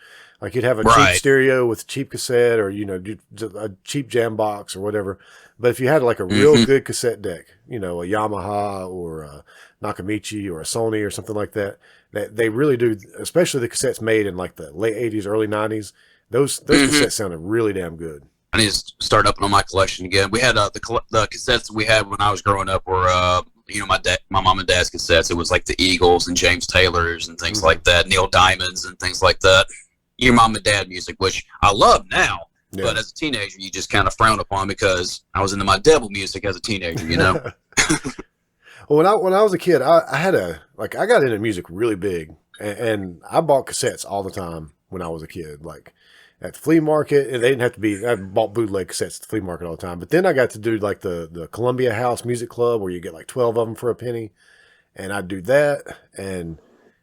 Like you'd have a cheap stereo with a cheap cassette, or a cheap jam box or whatever. But if you had like a real good cassette deck, a Yamaha or a Nakamichi or a Sony or something like that, they really do. Especially the cassettes made in like the late '80s, early '90s. Those cassettes sounded really damn good. I need to start up on my collection again. We had the cassettes that we had when I was growing up were my mom and dad's cassettes. It was like the Eagles and James Taylors and things like that, Neil Diamonds and things like that. Your mom and dad music, which I love now, but as a teenager, you just kind of frown upon because I was into my devil music as a teenager, Well, when I was a kid, I got into music really big, and I bought cassettes all the time when I was a kid, like at the flea market. And they didn't have to be. I bought bootleg cassettes at the flea market all the time. But then I got to do like the Columbia House Music Club, where you get like 12 of them for a penny, and I'd do that. And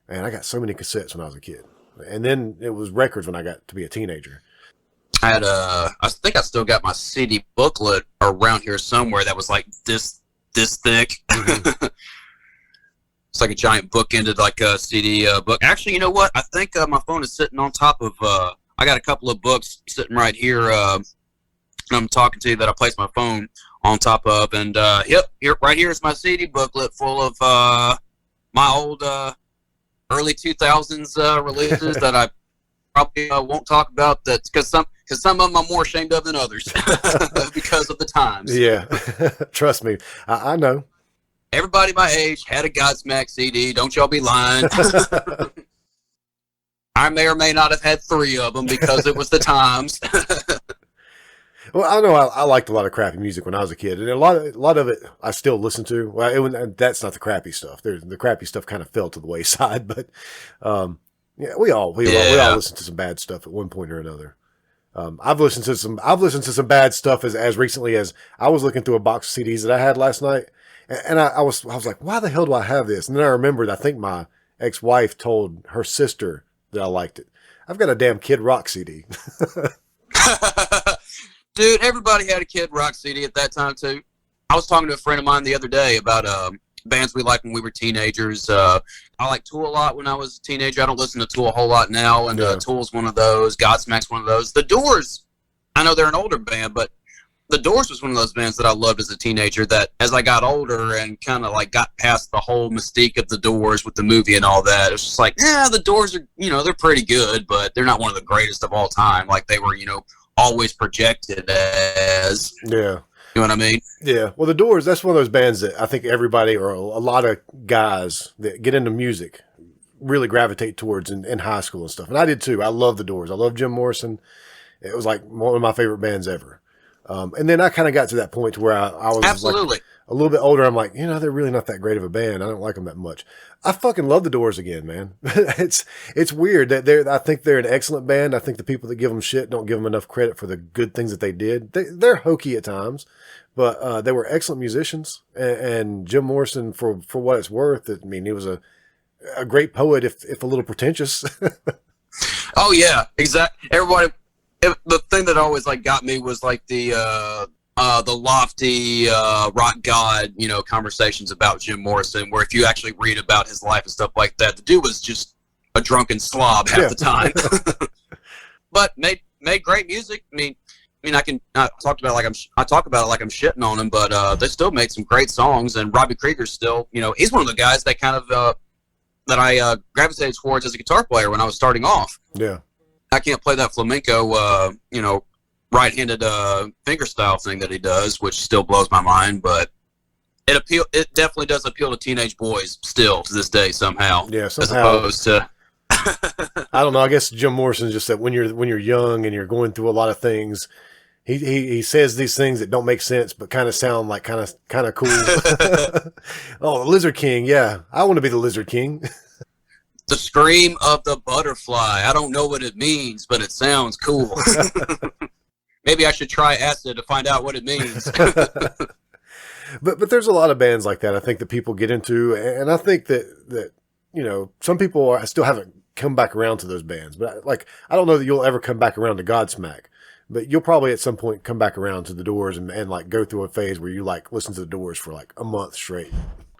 I got so many cassettes when I was a kid. And then it was records when I got to be a teenager. I think I still got my CD booklet around here somewhere that was like this thick. It's like a giant bookended like a CD book. Actually, you know what? I think my phone is sitting on top of. I got a couple of books sitting right here. I'm talking to you that I placed my phone on top of, and here right here is my CD booklet full of my old early 2000s releases that I probably won't talk about. That's because some of them I'm more ashamed of than others because of the times. Yeah, trust me, I know. Everybody my age had a Godsmack CD. Don't y'all be lying. I may or may not have had 3 of them because it was the times. Well, I know I liked a lot of crappy music when I was a kid, and a lot of it I still listen to. Well, that's not the crappy stuff. The crappy stuff kind of fell to the wayside, but yeah, we all listen to some bad stuff at one point or another. I've listened to some bad stuff as recently as I was looking through a box of CDs that I had last night, and I was like, why the hell do I have this? And then I remembered, I think my ex-wife told her sister that I liked it. I've got a damn Kid Rock CD. Dude, everybody had a Kid Rock CD at that time, too. I was talking to a friend of mine the other day about bands we liked when we were teenagers. I liked Tool a lot when I was a teenager. I don't listen to Tool a whole lot now, and Tool's one of those. Godsmack's one of those. The Doors, I know they're an older band, but The Doors was one of those bands that I loved as a teenager that as I got older and kind of like got past the whole mystique of The Doors with the movie and all that, it was just like, The Doors are, they're pretty good, but they're not one of the greatest of all time. Like they were, always projected as. Yeah. You know what I mean? Yeah. Well, The Doors, that's one of those bands that I think everybody or a lot of guys that get into music really gravitate towards in high school and stuff. And I did too. I love The Doors. I love Jim Morrison. It was like one of my favorite bands ever. And then I kind of got to that point to where I was absolutely like a little bit older. I'm like, they're really not that great of a band. I don't like them that much. I fucking love The Doors again, man. It's weird that I think they're an excellent band. I think the people that give them shit don't give them enough credit for the good things that they did. They're hokey at times, but they were excellent musicians. And Jim Morrison, for what it's worth, he was a great poet, if a little pretentious. Oh yeah, exactly. Everybody. The thing that always got me was the lofty rock god, conversations about Jim Morrison, where if you actually read about his life and stuff like that, the dude was just a drunken slob half the time. But made great music. I talk about it like I'm shitting on him, but they still made some great songs. And Robbie Krieger's still, he's one of the guys that kind of that I gravitated towards as a guitar player when I was starting off. Yeah. I can't play that flamenco, right-handed fingerstyle thing that he does, which still blows my mind. But it definitely does appeal to teenage boys still to this day somehow. Yeah, somehow. As opposed to, I don't know. I guess Jim Morrison's just that when you're young and you're going through a lot of things, he says these things that don't make sense but kind of sound like kind of cool. Oh, the Lizard King. Yeah, I want to be the Lizard King. The scream of the butterfly. I don't know what it means, but it sounds cool. Maybe I should try acid to find out what it means. But there's a lot of bands like that, I think, that people get into. And I think that some people still haven't come back around to those bands. But like, I don't know that you'll ever come back around to Godsmack, but you'll probably at some point come back around to the Doors and like go through a phase where you like listen to the Doors for like a month straight.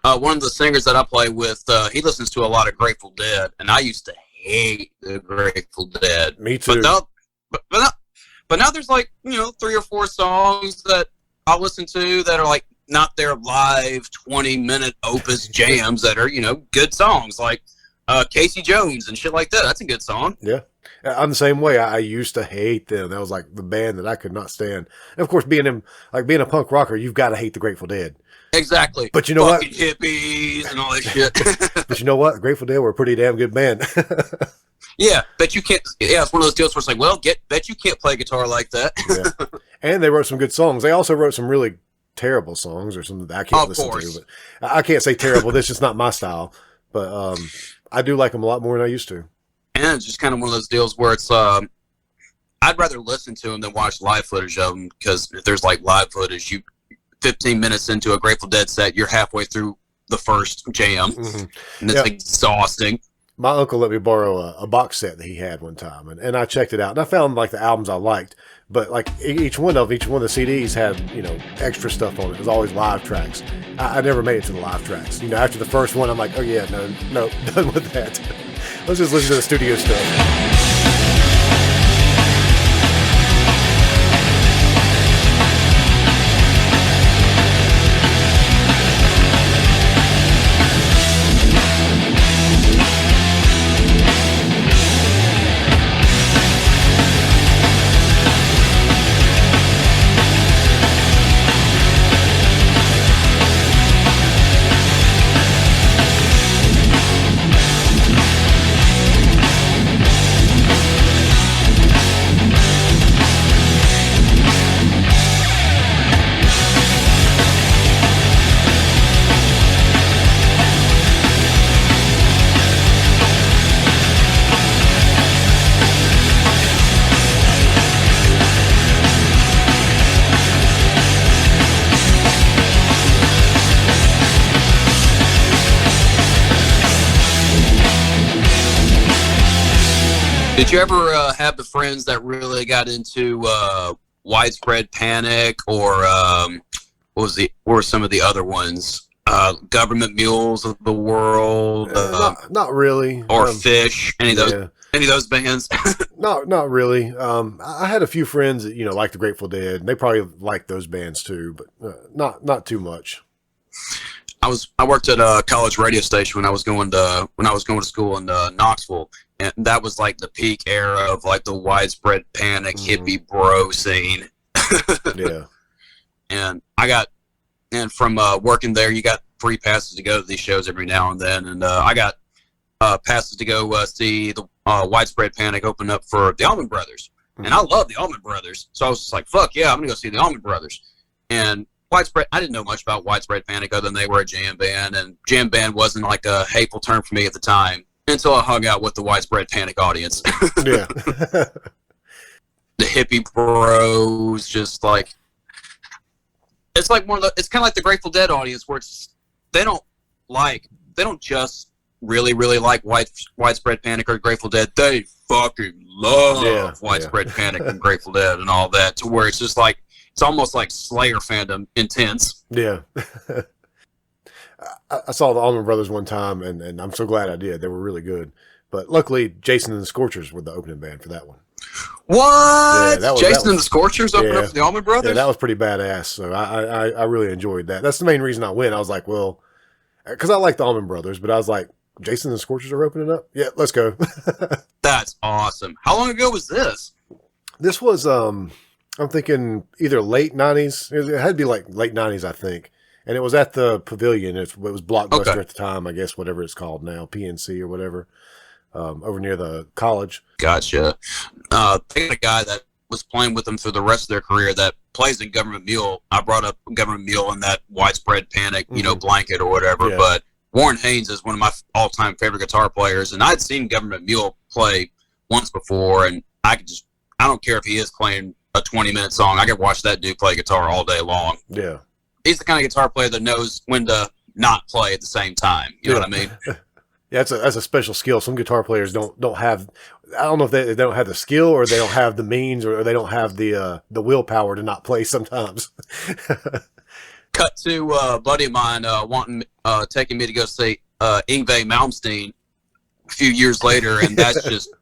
One of the singers that I play with, he listens to a lot of Grateful Dead, and I used to hate the Grateful Dead. Me too. But now there's like, 3 or 4 songs that I listen to that are like not their live 20-minute opus jams that are, good songs like Casey Jones and shit like that. That's a good song. Yeah. I'm the same way. I used to hate them. That was like the band that I could not stand. And of course, being a punk rocker, you've got to hate the Grateful Dead. Exactly. But you know what? Hippies and all that shit. But you know what? Grateful Dead were a pretty damn good band. Yeah, bet you can't. Yeah, it's one of those deals where it's like, well, bet you can't play guitar like that. Yeah. And they wrote some good songs. They also wrote some really terrible songs or something that I can't listen to. But I can't say terrible. That's just not my style. But I do like them a lot more than I used to. And it's just kind of one of those deals where it's I'd rather listen to them than watch live footage of them, because if there's like live footage, 15 minutes into a Grateful Dead set, you're halfway through the first jam, and it's exhausting. My uncle let me borrow a box set that he had one time, and I checked it out, and I found like the albums I liked, but like each one of the CDs had extra stuff on it. It was always live tracks. I never made it to the live tracks. After the first one, I'm like, oh yeah, no, done with that. Let's just listen to the studio stuff. Did you ever have the friends that really got into Widespread Panic, or what were some of the other ones? Government Mules of the World? Not really. Or Fish? Any of those bands? Not really. I had a few friends that liked the Grateful Dead, and they probably liked those bands too, but not too much. I worked at a college radio station when I was going to school in Knoxville, and that was like the peak era of like the Widespread Panic hippie bro scene. Yeah. And from working there, you got free passes to go to these shows every now and then, and I got passes to go see the Widespread Panic open up for the Allman Brothers, and I love the Allman Brothers, so I was just like, fuck yeah, I'm gonna go see the Allman Brothers. And Widespread, I didn't know much about Widespread Panic other than they were a jam band, and jam band wasn't like a hateful term for me at the time until I hung out with the Widespread Panic audience. Yeah. The hippie bros, just like, it's like it's kind of like the Grateful Dead audience, where they don't just really like Widespread Panic or Grateful Dead. They fucking love Widespread Panic and Grateful Dead and all that, to where it's just like, it's almost like Slayer fandom intense. Yeah. I saw the Allman Brothers one time, and I'm so glad I did. They were really good. But luckily, Jason and the Scorchers were the opening band for that one. What? Yeah, Jason and the Scorchers opened up for the Allman Brothers? Yeah, that was pretty badass. So I really enjoyed that. That's the main reason I went. I was like, well, because I like the Allman Brothers, but I was like, Jason and the Scorchers are opening up? Yeah, let's go. That's awesome. How long ago was this? This was, I'm thinking either late 90s. It had to be like late 90s, I think. And it was at the Pavilion. It was Blockbuster at the time, I guess, whatever it's called now, PNC or whatever, over near the college. Gotcha. They had a guy that was playing with them through the rest of their career that plays in Government Mule. I brought up Government Mule in that Widespread Panic, blanket or whatever, but Warren Haynes is one of my all-time favorite guitar players, and I'd seen Government Mule play once before, and I don't care if he is playing a 20-minute song, I could watch that dude play guitar all day long. Yeah. He's the kind of guitar player that knows when to not play at the same time. You know what I mean? Yeah, that's a special skill. Some guitar players don't have. I don't know if they don't have the skill, or they don't have the means, or they don't have the willpower to not play sometimes. Cut to a buddy of mine taking me to go see Yngwie Malmsteen a few years later, and that's just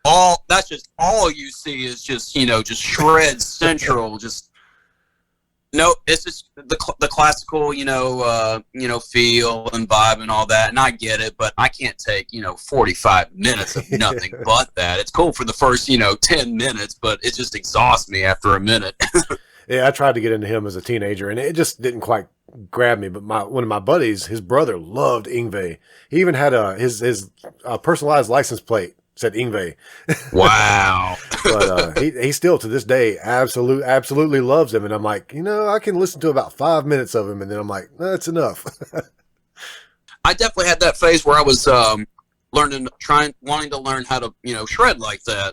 all you see is just just shred central, just. No, it's just the classical, feel and vibe and all that, and I get it, but I can't take 45 minutes of nothing but that. It's cool for the first 10 minutes, but it just exhausts me after a minute. Yeah, I tried to get into him as a teenager, and it just didn't quite grab me. But one of my buddies, his brother, loved Yngwie. He even had his personalized license plate said Yngwie. Wow. But he still to this day absolutely loves him, and I'm like, I can listen to about 5 minutes of him, and then I'm like, that's enough. I definitely had that phase where I was wanting to learn how to shred like that,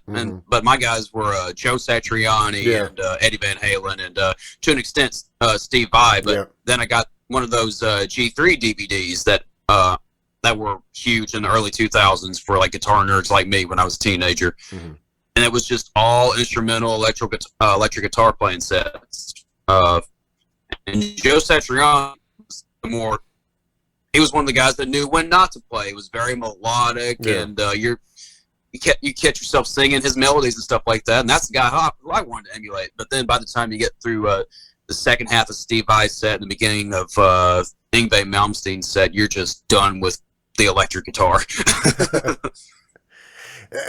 but my guys were Joe Satriani and Eddie Van Halen, and to an extent Steve Vai. But then I got one of those G3 DVDs that were huge in the early 2000s for like guitar nerds like me when I was a teenager. And it was just all instrumental electric guitar playing sets. And Joe Satriani was he was one of the guys that knew when not to play. It was very melodic, and you catch yourself singing his melodies and stuff like that. And that's the guy who I wanted to emulate. But then by the time you get through the second half of Steve Vai's set and the beginning of Yngwie Malmsteen's set, you're just done with the electric guitar.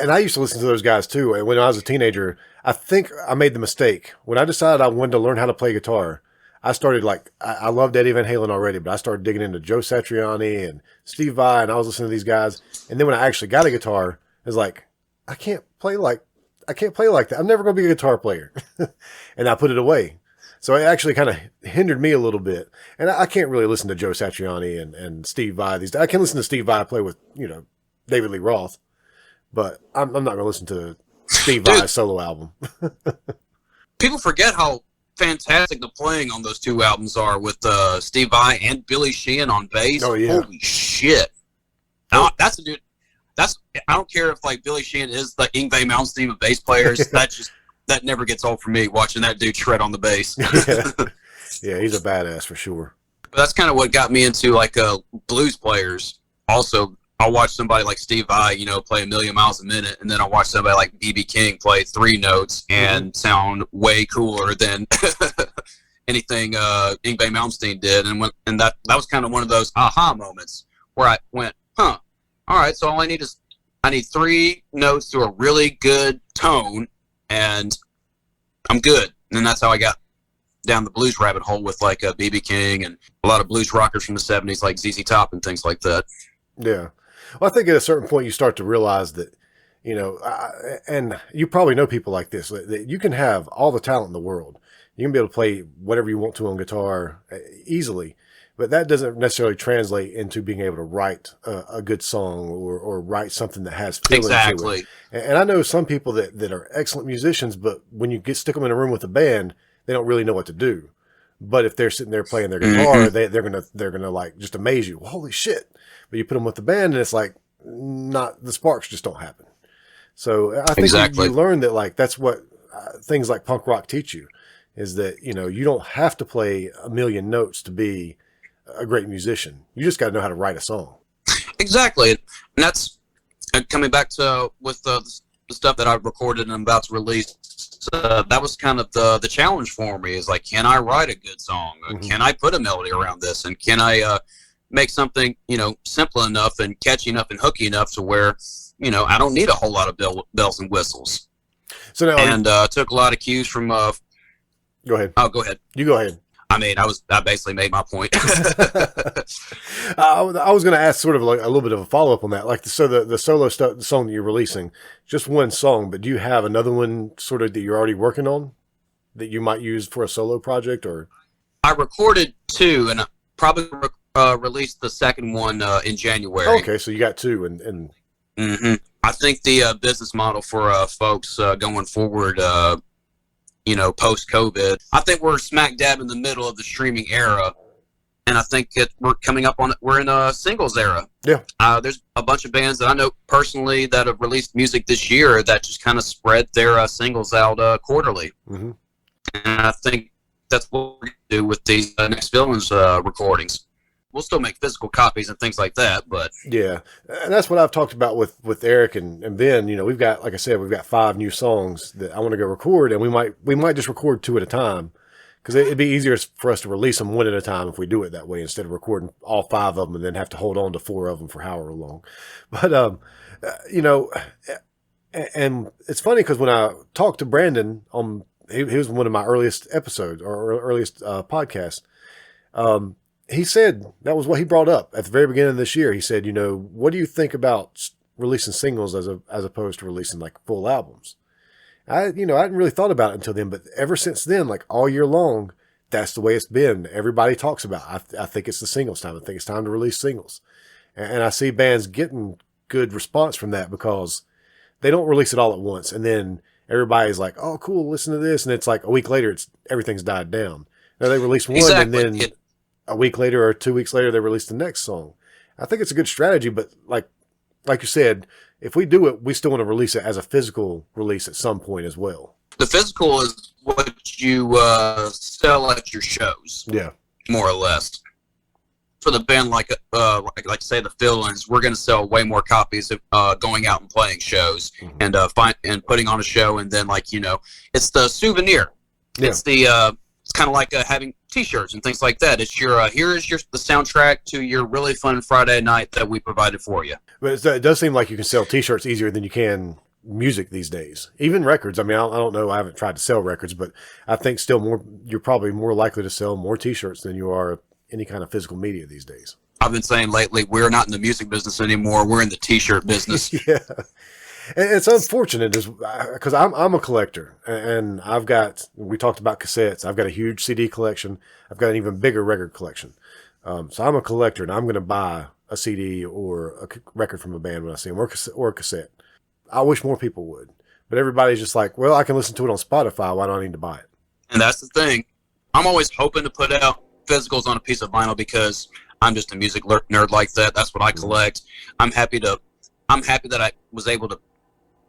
And I used to listen to those guys too. And when I was a teenager, I think I made the mistake. When I decided I wanted to learn how to play guitar, I started I loved Eddie Van Halen already, but I started digging into Joe Satriani and Steve Vai, and I was listening to these guys. And then when I actually got a guitar, it was like, I can't play like that. I'm never going to be a guitar player. And I put it away. So it actually kind of hindered me a little bit. And I can't really listen to Joe Satriani and Steve Vai. I can listen to Steve Vai play with, David Lee Roth. But I'm not going to listen to Steve Vai's solo album. People forget how fantastic the playing on those two albums are with Steve Vai and Billy Sheehan on bass. Oh, yeah. Holy shit. Now, that's a dude. I don't care if Billy Sheehan is the Yngwie Malmsteen of bass players. That never gets old for me, watching that dude shred on the bass. Yeah, he's a badass for sure. But that's kind of what got me into blues players. Also, I'll watch somebody like Steve Vai, play 1,000,000 miles a minute, and then I'll watch somebody like B.B. King play 3 notes and sound way cooler than anything Yngwie Malmsteen did. And that was kind of one of those aha moments where I went, all right, so all I need 3 notes to a really good tone, and I'm good. And that's how I got down the blues rabbit hole with B.B. King and a lot of blues rockers from the 70s like ZZ Top and things like that. Yeah. Well, I think at a certain point you start to realize that, and you probably know people like this, that you can have all the talent in the world. You can be able to play whatever you want to on guitar easily, but that doesn't necessarily translate into being able to write a good song or write something that has feeling to it. And I know some people that are excellent musicians, but when you stick them in a room with a band, they don't really know what to do. But if they're sitting there playing their guitar, they're gonna just amaze you. Holy shit! But you put them with the band, and it's the sparks just don't happen. So I think you learn that that's what things like punk rock teach you, is that you don't have to play 1,000,000 notes to be a great musician. You just got to know how to write a song. Exactly, and that's coming back to with the stuff that I've recorded and I'm about to release. That was kind of the challenge for me, is can I write a good song? Can I put a melody around this? And can I make something, simple enough and catchy enough and hooky enough to where, I don't need a whole lot of bells and whistles. So now, took a lot of cues from, go ahead. Oh, go ahead. You go ahead. I basically made my point. I was going to ask sort of a little bit of a follow-up on that. The solo the song that you're releasing, just one song, but do you have another one sort of that you're already working on that you might use for a solo project? Or I recorded 2 and I probably released the second one in January. Okay, so you got 2 and I think the business model for folks going forward, post-COVID, I think we're smack dab in the middle of the streaming era, And I think we're in a singles era. Yeah. There's a bunch of bands that I know personally that have released music this year that just kind of spread their singles out quarterly. Mm-hmm. And I think that's what we're going to do with these next Villains recordings. We'll still make physical copies and things like that, but yeah, and that's what I've talked about with Eric and Ben. You know, we've got, like I said, we've got 5 new songs that I want to go record, and we might just record 2 at a time. Because it'd be easier for us to release them 1 at a time if we do it that way instead of recording all 5 of them and then have to hold on to 4 of them for however long. But, you know, and it's funny because when I talked to Brandon he was one of my earliest episodes or earliest podcasts. He said that was what he brought up at the very beginning of this year. He said, you know, what do you think about releasing singles as opposed to releasing like full albums? I hadn't really thought about it until then, but ever since then, like all year long, that's the way it's been. Everybody talks about it. I think it's the singles time. I think it's time to release singles. And I see bands getting good response from that because they don't release it all at once. And then everybody's like, oh, cool, listen to this. And it's like a week later, everything's died down. Now they release one exactly. and then a week later or 2 weeks later, they release the next song. I think it's a good strategy, but like you said, if we do it, we still want to release it as a physical release at some point as well. The physical is what you sell at your shows. Yeah. More or less. For the band like say the Fill-Ins, we're going to sell way more copies of going out and playing shows and putting on a show, and then it's the souvenir. Yeah. It's kind of like having T-shirts and things like that. It's your here is the soundtrack to your really fun Friday night that we provided for you. But it does seem like you can sell T-shirts easier than you can music these days. Even records. I mean, I don't know. I haven't tried to sell records, but I think you're probably more likely to sell more T-shirts than you are any kind of physical media these days. I've been saying lately, we're not in the music business anymore. We're in the T-shirt business. Yeah. And it's unfortunate because I'm a collector, and we talked about cassettes. I've got a huge CD collection. I've got an even bigger record collection. So I'm a collector, and I'm going to buy a CD or a record from a band when I see them, or a cassette. I wish more people would. But everybody's just like, well, I can listen to it on Spotify. Why do I need to buy it? And that's the thing. I'm always hoping to put out physicals on a piece of vinyl because I'm just a music nerd like that. That's what I collect. I'm happy that I was able to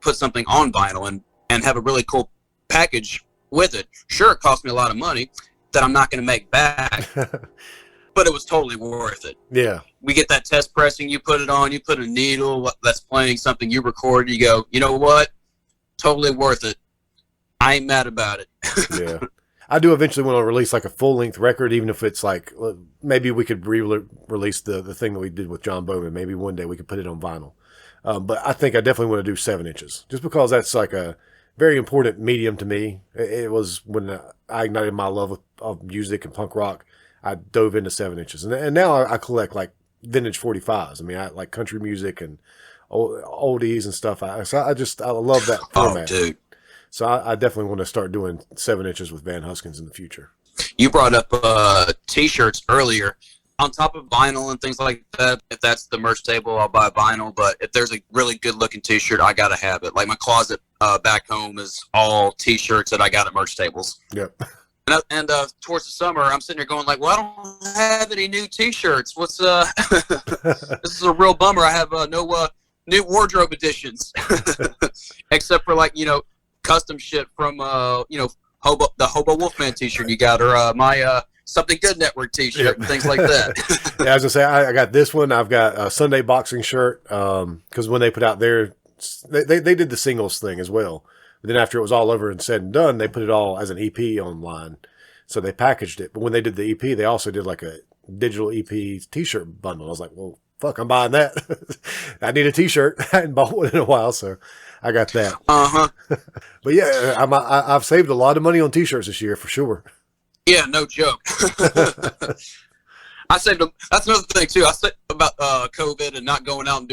put something on vinyl and have a really cool package with it. Sure, it cost me a lot of money that I'm not going to make back, but it was totally worth it. Yeah. We get that test pressing, you put it on, you put a needle that's playing something you record, you go, you know what? Totally worth it. I ain't mad about it. Yeah. I do eventually want to release like a full-length record, even if it's like, maybe we could release the thing that we did with John Bowman. Maybe one day we could put it on vinyl. But I think I definitely want to do 7 inches, just because that's like a very important medium to me. It was when I ignited my love of music and punk rock, I dove into 7 inches. And now I collect like vintage 45s. I mean, I like country music and oldies and stuff. I love that format. Oh, dude. So I definitely want to start doing 7 inches with Van Huskins in the future. You brought up T-shirts earlier. On top of vinyl and things like that, if that's the merch table, I'll buy vinyl. But if there's a really good-looking T-shirt, I got to have it. Like my closet back home is all T-shirts that I got at merch tables. Yep. And towards the summer, I'm sitting there going like, well, I don't have any new T-shirts. What's this is a real bummer. I have no new wardrobe additions, except for like custom shit from the Hobo Wolfman T-shirt you got, or my Something Good Network T-shirt and things like that. Yeah, I was gonna say I got this one. I've got a Sunday boxing shirt because when they put out they did the singles thing as well. But then after it was all over and said and done, they put it all as an EP online. So they packaged it. But when they did the EP, they also did like a digital EP T-shirt bundle. I was like, well, fuck, I'm buying that. I need a T-shirt. I hadn't bought one in a while, so I got that. But yeah, I've saved a lot of money on T-shirts this year for sure. Yeah, no joke. I saved them. That's another thing too. I said about COVID and not going out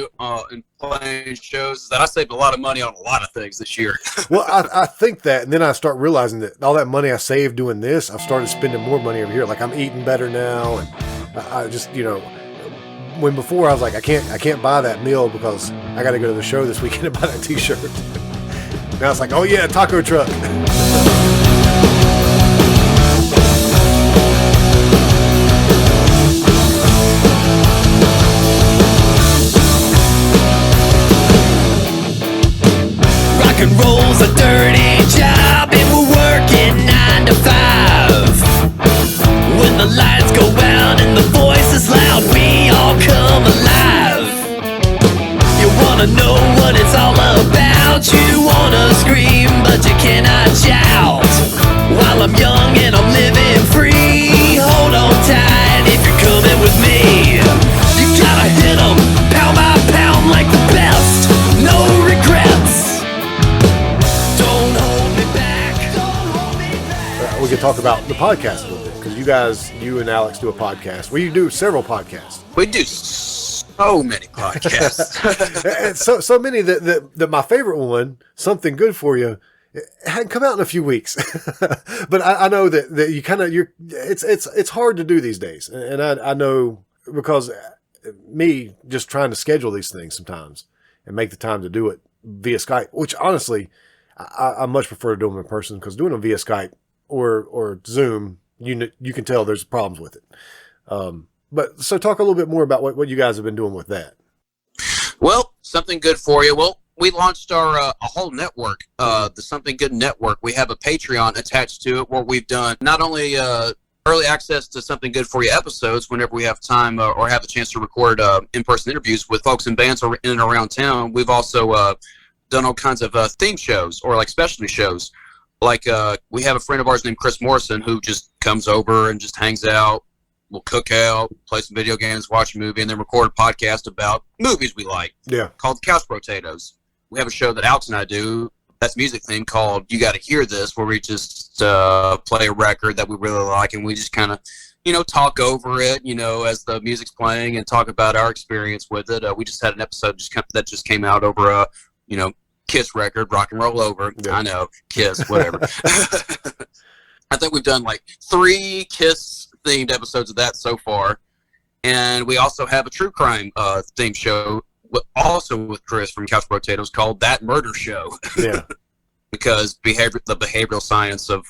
and playing shows. Is that I saved a lot of money on a lot of things this year. Well, I think that, and then I start realizing that all that money I saved doing this, I've started spending more money over here. Like I'm eating better now, and I just when before I was like I can't buy that meal because I got to go to the show this weekend and buy that T-shirt. Now it's like, oh yeah, taco truck. we could talk about the podcast a little bit, because you and Alex do a podcast. We do several podcasts. We do so many podcasts. And so many that my favorite one, Something Good For You, hadn't come out in a few weeks. But I know that you kind of, it's hard to do these days. And I know, because me just trying to schedule these things sometimes and make the time to do it via Skype, which honestly, I much prefer to do them in person, because doing them via Skype or Zoom, you can tell there's problems with it. But so talk a little bit more about what you guys have been doing with that. Well, Something Good For You. Well, we launched our a whole network, the Something Good Network. We have a Patreon attached to it, where we've done not only early access to Something Good For You episodes whenever we have time or have a chance to record in-person interviews with folks in bands in and around town. We've also done all kinds of theme shows, or like specialty shows. Like we have a friend of ours named Chris Morrison, who just comes over and just hangs out. We'll cook out, play some video games, watch a movie, and then record a podcast about movies we like. Yeah. Called Couch Potatoes. We have a show that Alex and I do, that's music theme, called You Gotta Hear This, where we just play a record that we really like, and we just kind of, talk over it, as the music's playing, and talk about our experience with it. We just had an episode that just came out over a, Kiss record, Rock and Roll Over. Yeah. I know, Kiss, whatever. I think we've done like 3 Kiss-themed episodes of that so far. And we also have a true crime theme show, also with Chris from Couch Potatoes, called That Murder Show. Yeah. Because the behavioral science of,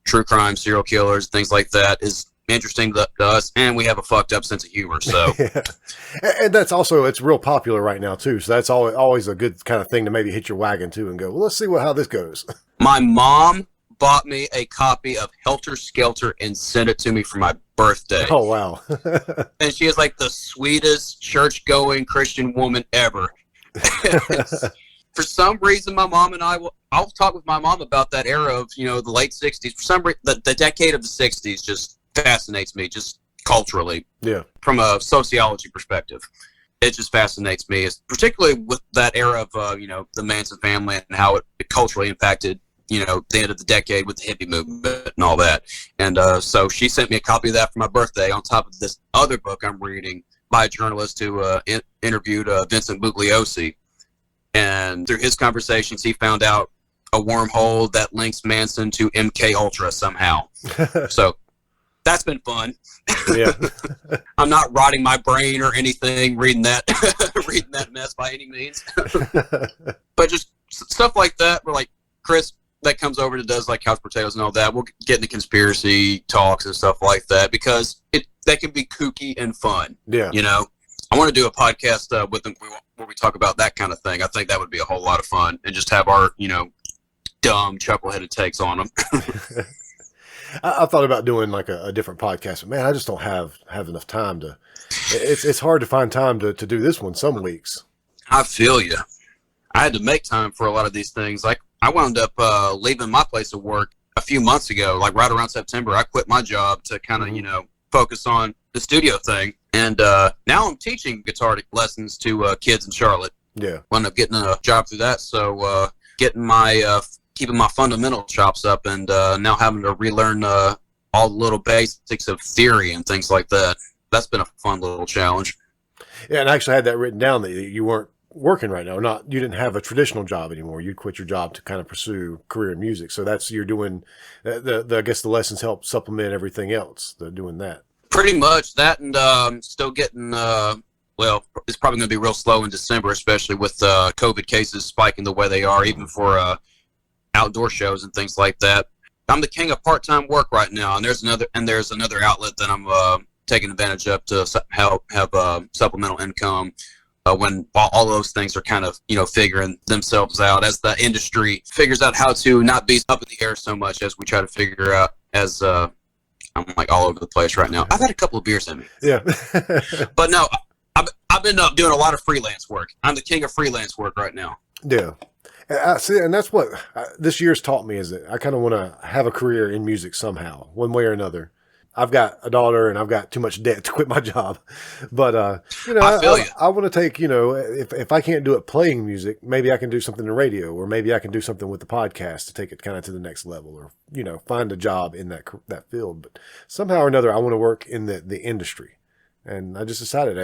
true crime, serial killers, things like that is interesting to us, and we have a fucked up sense of humor. So, yeah. And that's also, it's real popular right now too. So that's always a good kind of thing to maybe hit your wagon too and go, well, let's see how this goes. My mom bought me a copy of Helter Skelter and sent it to me for my birthday. Oh, wow. And she is like the sweetest church-going Christian woman ever. For some reason, my mom and I'll talk with my mom about that era of, the late 60s. For some reason, the decade of the 60s just fascinates me, just culturally. Yeah. From a sociology perspective. It just fascinates me, particularly with that era of, the Manson family and how it culturally impacted, the end of the decade with the hippie movement and all that. And so she sent me a copy of that for my birthday, on top of this other book I'm reading by a journalist who interviewed Vincent Bugliosi. And through his conversations, he found out a wormhole that links Manson to MK Ultra somehow. So that's been fun. Yeah. I'm not rotting my brain or anything reading that mess by any means. But just stuff like that, where like Chris that comes over and does like Couch Potatoes and all that, we'll get into conspiracy talks and stuff like that, because that can be kooky and fun. Yeah. I want to do a podcast with them where we talk about that kind of thing. I think that would be a whole lot of fun, and just have our, dumb, chuckle-headed takes on them. I thought about doing like a different podcast, but man, I just don't have enough time to. It's hard to find time to do this one some weeks. I feel you. I had to make time for a lot of these things. Like I wound up leaving my place of work a few months ago, like right around September. I quit my job to kind of, focus on the studio thing. And now I'm teaching guitar lessons to kids in Charlotte. Yeah. Wound up getting a job through that. So getting keeping my fundamental chops up, and now having to relearn all the little basics of theory and things like that. That's been a fun little challenge. Yeah, and I actually had that written down that you weren't working right now. You didn't have a traditional job anymore. You quit your job to kind of pursue career in music. So you're doing I guess the lessons help supplement everything else. Doing that. Pretty much that, and still getting. Well, it's probably going to be real slow in December, especially with COVID cases spiking the way they are, even for outdoor shows and things like that. I'm the king of part-time work right now, and there's another outlet that I'm taking advantage of to help have supplemental income. When all those things are kind of, figuring themselves out as the industry figures out how to not be up in the air so much as we try to figure out as, I'm like all over the place right now. I've had a couple of beers in me. Yeah. But no, I've been doing a lot of freelance work. I'm the king of freelance work right now. Yeah. See, and that's what this year's taught me, is that I kind of want to have a career in music somehow, one way or another. I've got a daughter and I've got too much debt to quit my job. But, you know, I feel you. I want to take, you know, if I can't do it playing music, maybe I can do something in radio, or maybe I can do something with the podcast to take it kind of to the next level, or, you know, find a job in that field. But somehow or another, I want to work in the industry. And I just decided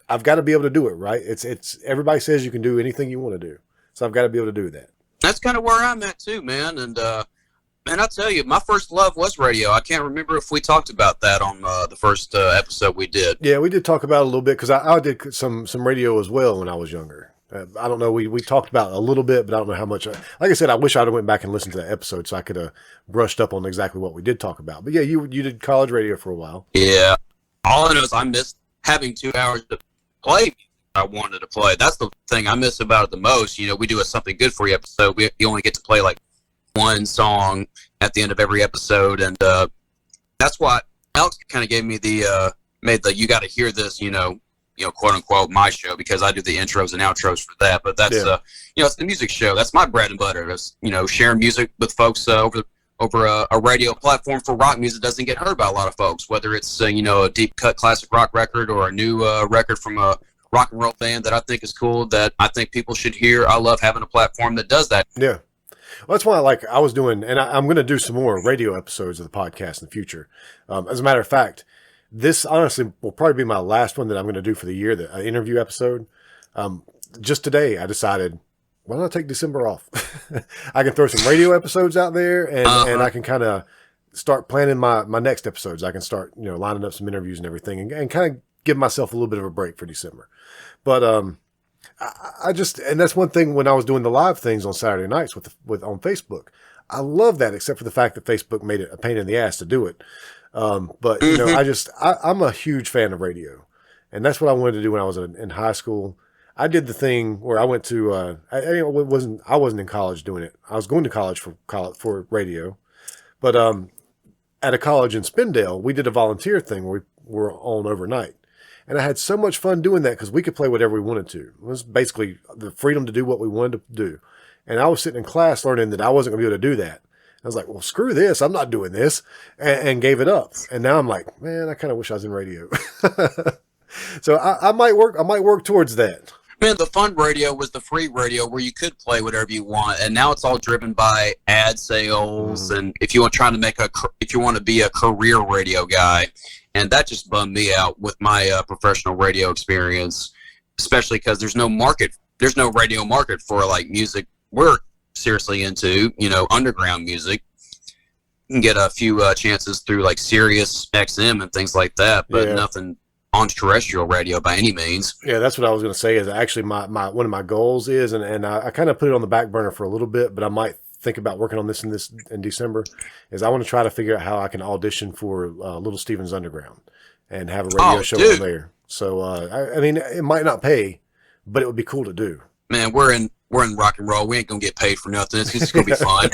I've got to be able to do it, right? It's everybody says you can do anything you want to do. So I've got to be able to do that. That's kind of where I'm at too, man. And man, I'll tell you, my first love was radio. I can't remember if we talked about that on the first episode we did. Yeah, we did talk about it a little bit, because I did some radio as well when I was younger. I don't know. We talked about it a little bit, but I don't know how much. Like I said, I wish I'd have went back and listened to that episode so I could have brushed up on exactly what we did talk about. But yeah, you did college radio for a while. Yeah. All I know is I missed having 2 hours to play I wanted to play. That's the thing I miss about it the most. You know, we do a Something Good For You episode. You only get to play like one song at the end of every episode, and that's why Alex kind of gave me made the "you got to hear this," you know, quote unquote, my show, because I do the intros and outros for that. But that's you know, it's the music show. That's my bread and butter. It's, you know, sharing music with folks over a radio platform for rock music doesn't get heard by a lot of folks. Whether it's you know, a deep cut classic rock record or a new record from a rock and roll band that I think is cool, that I think people should hear. I love having a platform that does that. Yeah. Well, that's why I was doing, and I'm going to do some more radio episodes of the podcast in the future. As a matter of fact, this honestly will probably be my last one that I'm going to do for the year, the interview episode. Just today, I decided, why don't I take December off? I can throw some radio episodes out there, and I can kind of start planning my next episodes. I can start, you know, lining up some interviews and everything, and kind of give myself a little bit of a break for December. But I just, and that's one thing when I was doing the live things on Saturday nights with on Facebook. I love that, except for the fact that Facebook made it a pain in the ass to do it. But you know, I'm a huge fan of radio, and that's what I wanted to do when I was in high school. I did the thing where I went to, I wasn't in college doing it. I was going to college for radio, but at a college in Spindale, we did a volunteer thing where we were on overnight. And I had so much fun doing that because we could play whatever we wanted to. It was basically the freedom to do what we wanted to do. And I was sitting in class learning that I wasn't going to be able to do that. I was like, well, screw this. I'm not doing this. And gave it up. And now I'm like, man, I kind of wish I was in radio. So I might work towards that. Man, the fun radio was the free radio where you could play whatever you want, and now it's all driven by ad sales. And if you want to be a career radio guy, and that just bummed me out with my professional radio experience, especially because there's no radio market for like music we're seriously into, you know, underground music. You can get a few chances through like Sirius XM and things like that, but nothing on terrestrial radio by any means. Yeah, that's what I was going to say. Is actually my one of my goals is, and I kind of put it on the back burner for a little bit, but I might think about working on this in December. Is I want to try to figure out how I can audition for Little Steven's Underground and have a radio show on there. So I mean, it might not pay, but it would be cool to do. Man, we're in rock and roll. We ain't gonna get paid for nothing. It's just gonna be fun.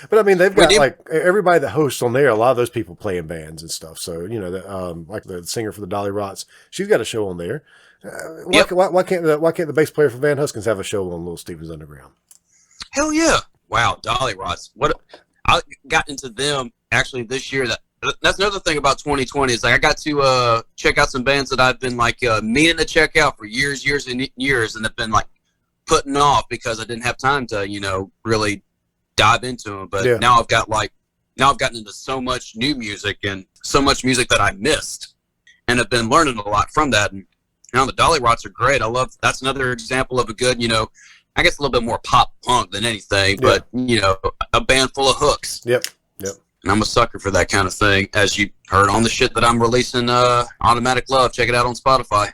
But I mean, they've got like everybody that hosts on there. A lot of those people play in bands and stuff. So you know, like the singer for the Dolly Rots, she's got a show on there. Why can't the bass player for Van Huskins have a show on Little Steven's Underground? Hell yeah! Wow, Dolly Rots. What I got into them actually this year. That's another thing about 2020 is like I got to check out some bands that I've been like meaning to check out for years and years, and have been like putting off because I didn't have time to, you know, really dive into them. But now I've gotten into so much new music and so much music that I missed, and have been learning a lot from that. And you know, the Dolly Rots are great. That's another example of a good, you know, I guess a little bit more pop punk than anything, but you know, a band full of hooks. Yep. And I'm a sucker for that kind of thing, as you heard on the shit that I'm releasing, Automatic Love. Check it out on Spotify.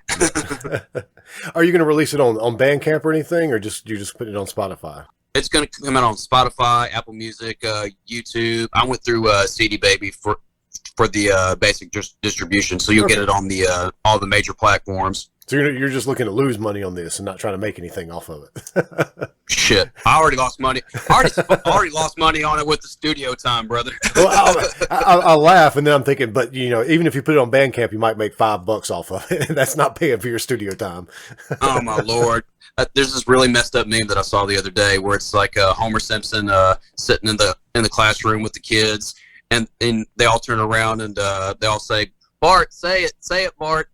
Are you going to release it on Bandcamp or anything, or you just put it on Spotify? It's going to come out on Spotify, Apple Music, YouTube. I went through CD Baby for the basic distribution, so you'll get it on the all the major platforms. So you're just looking to lose money on this and not trying to make anything off of it. Shit, I already lost money. I already lost money on it with the studio time, brother. Well, I'll laugh, and then I'm thinking, but you know, even if you put it on Bandcamp, you might make $5 off of it. That's not paying for your studio time. Oh my lord! There's this really messed up meme that I saw the other day where it's like Homer Simpson sitting in the classroom with the kids, and they all turn around and they all say, "Bart, say it, Bart."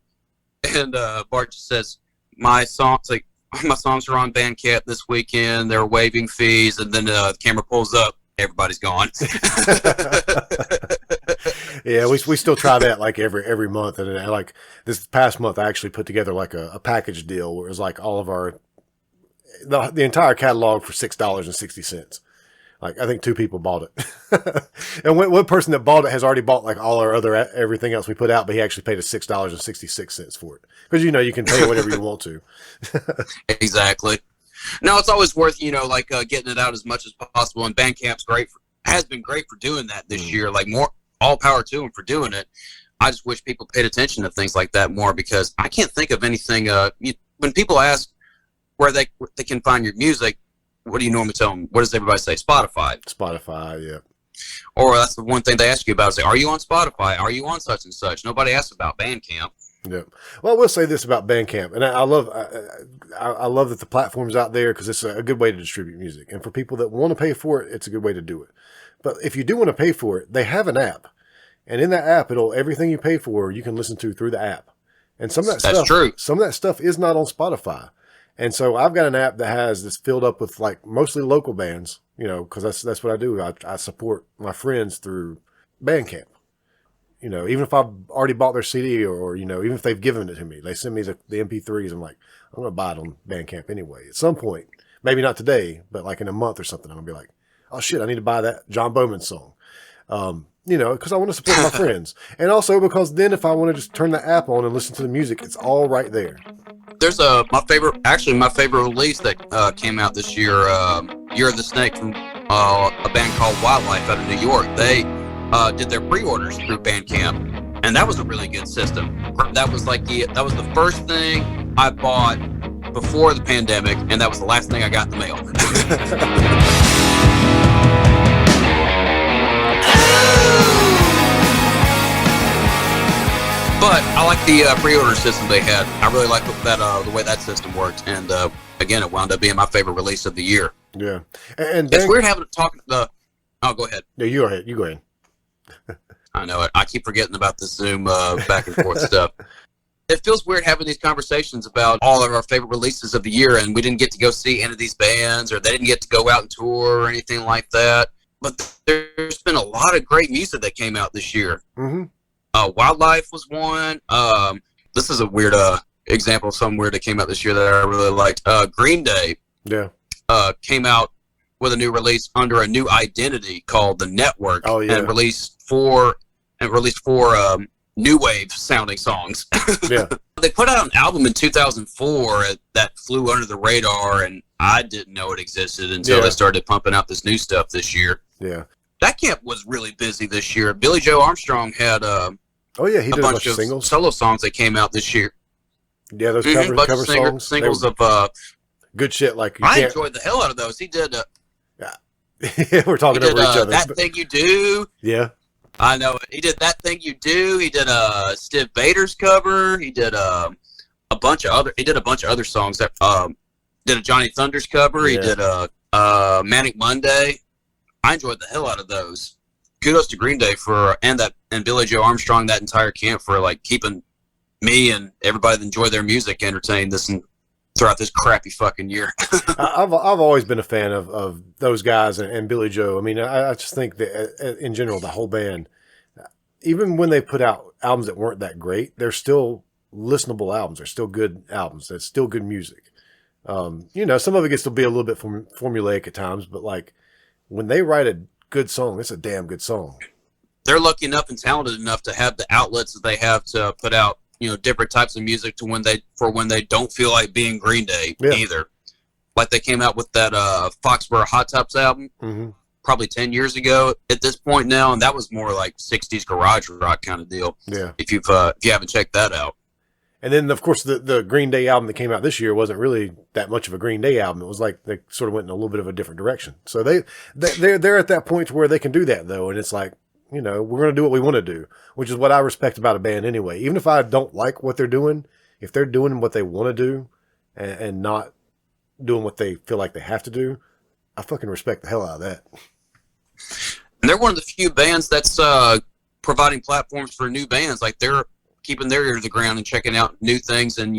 And Bart just says, my songs are on Bandcamp this weekend. They're waiving fees, and then the camera pulls up. Everybody's gone. Yeah, we still try that like every month, and like this past month, I actually put together like a package deal where it was like all of the entire catalog for $6.60. Like, I think 2 people bought it. And one person that bought it has already bought like all our everything else we put out, but he actually paid us $6.66 for it. Because, you can pay whatever you want to. Exactly. No, it's always worth, like getting it out as much as possible. And Bandcamp's has been great for doing that this year. Like, more, all power to them for doing it. I just wish people paid attention to things like that more, because I can't think of anything. When people ask where they can find your music, what do you normally tell them? What does everybody say? Spotify. Spotify, yeah. Or that's the one thing they ask you about. Say, are you on Spotify? Are you on such and such? Nobody asks about Bandcamp. Yeah. Well, I will say this about Bandcamp, and I love that the platform's out there, because it's a good way to distribute music. And for people that want to pay for it, it's a good way to do it. But if you do want to pay for it, they have an app. And in that app, everything you pay for, you can listen to through the app. And some of That's true. Some of that stuff is not on Spotify. And so I've got an app that's filled up with like mostly local bands, because that's what I do. I support my friends through Bandcamp. Even if I've already bought their CD or even if they've given it to me, they send me the MP3s. I'm like, I'm going to buy it on Bandcamp anyway. At some point, maybe not today, but like in a month or something, I'm going to be like, oh shit, I need to buy that John Bowman song. Because I want to support my friends. And also because then if I want to just turn the app on and listen to the music, it's all right there. There's my favorite release that came out this year, Year of the Snake, from a band called Wildlife out of New York. They did their pre-orders through Bandcamp, and that was a really good system. That was the first thing I bought before the pandemic, and that was the last thing I got in the mail. But I like the pre-order system they had. I really like the way that system worked, and again, it wound up being my favorite release of the year. Yeah, and it's weird having to talk. Oh, go ahead. No, you go ahead. You go ahead. I know it. I keep forgetting about the Zoom back and forth stuff. It feels weird having these conversations about all of our favorite releases of the year, and we didn't get to go see any of these bands, or they didn't get to go out and tour or anything like that. But there's been a lot of great music that came out this year. Mm-hmm. Wildlife was one. This is a weird example of something weird that came out this year that I really liked. Green Day came out with a new release under a new identity called The Network. Oh, yeah. And released four new wave sounding songs. Yeah. They put out an album in 2004 that flew under the radar, and I didn't know it existed until they started pumping out this new stuff this year. Yeah. That camp was really busy this year. Billy Joe Armstrong had he did a bunch of singles, solo songs that came out this year. Yeah, those cover songs, singles of good shit. Like I enjoyed the hell out of those. He did. Yeah, we're talking over each other. That Thing You Do. Yeah, I know it. He did That Thing You Do. He did a Stiv Bators cover. He did a bunch of other songs. That did a Johnny Thunders cover. Yeah. He did a Manic Monday. I enjoyed the hell out of those. Kudos to Green Day and Billy Joe Armstrong, that entire camp, for like keeping me and everybody that enjoy their music entertained throughout this crappy fucking year. I've always been a fan of those guys and Billy Joe. I mean, I just think that in general, the whole band, even when they put out albums that weren't that great, they're still listenable albums. They're still good albums. That's still good music. Some of it gets to be a little bit formulaic at times, but like when they write a good song, it's a damn good song. They're lucky enough and talented enough to have the outlets that they have to put out, different types of music to when they don't feel like being Green Day either. Like they came out with that Foxborough Hot Tops album probably 10 years ago at this point now, and that was more like 60s garage rock kind of deal. Yeah. If you haven't checked that out. And then of course the Green Day album that came out this year wasn't really that much of a Green Day album. It was like they sort of went in a little bit of a different direction. So they're at that point where they can do that though, and it's like, we're going to do what we want to do, which is what I respect about a band anyway. Even if I don't like what they're doing, if they're doing what they want to do and not doing what they feel like they have to do, I fucking respect the hell out of that. And they're one of the few bands that's providing platforms for new bands. Like, they're keeping their ear to the ground and checking out new things, and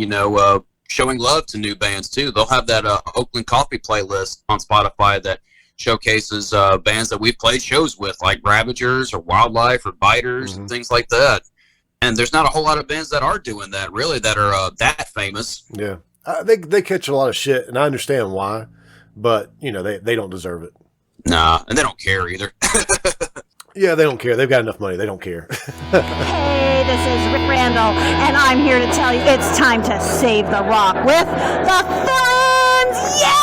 showing love to new bands too. They'll have that Oakland Coffee playlist on Spotify that showcases bands that we've played shows with, like Ravagers or Wildlife or Biters and things like that. And there's not a whole lot of bands that are doing that, really, that are that famous. Yeah. They catch a lot of shit, and I understand why, but, they don't deserve it. Nah, and they don't care either. Yeah, they don't care. They've got enough money. They don't care. Hey, this is Rick Randall, and I'm here to tell you it's time to save the rock with the Thorns. Yeah!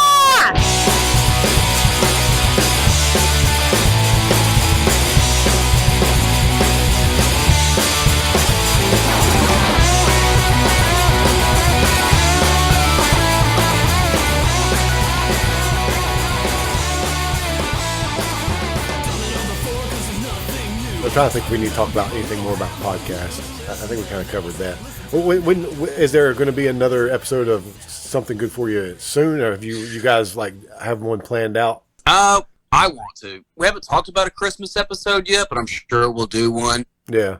I'm trying to think if we need to talk about anything more about the podcast. I think we kind of covered that. When is there going to be another episode of Something Good For You soon, or have you guys have one planned out? I want to. We haven't talked about a Christmas episode yet, but I'm sure we'll do one. Yeah.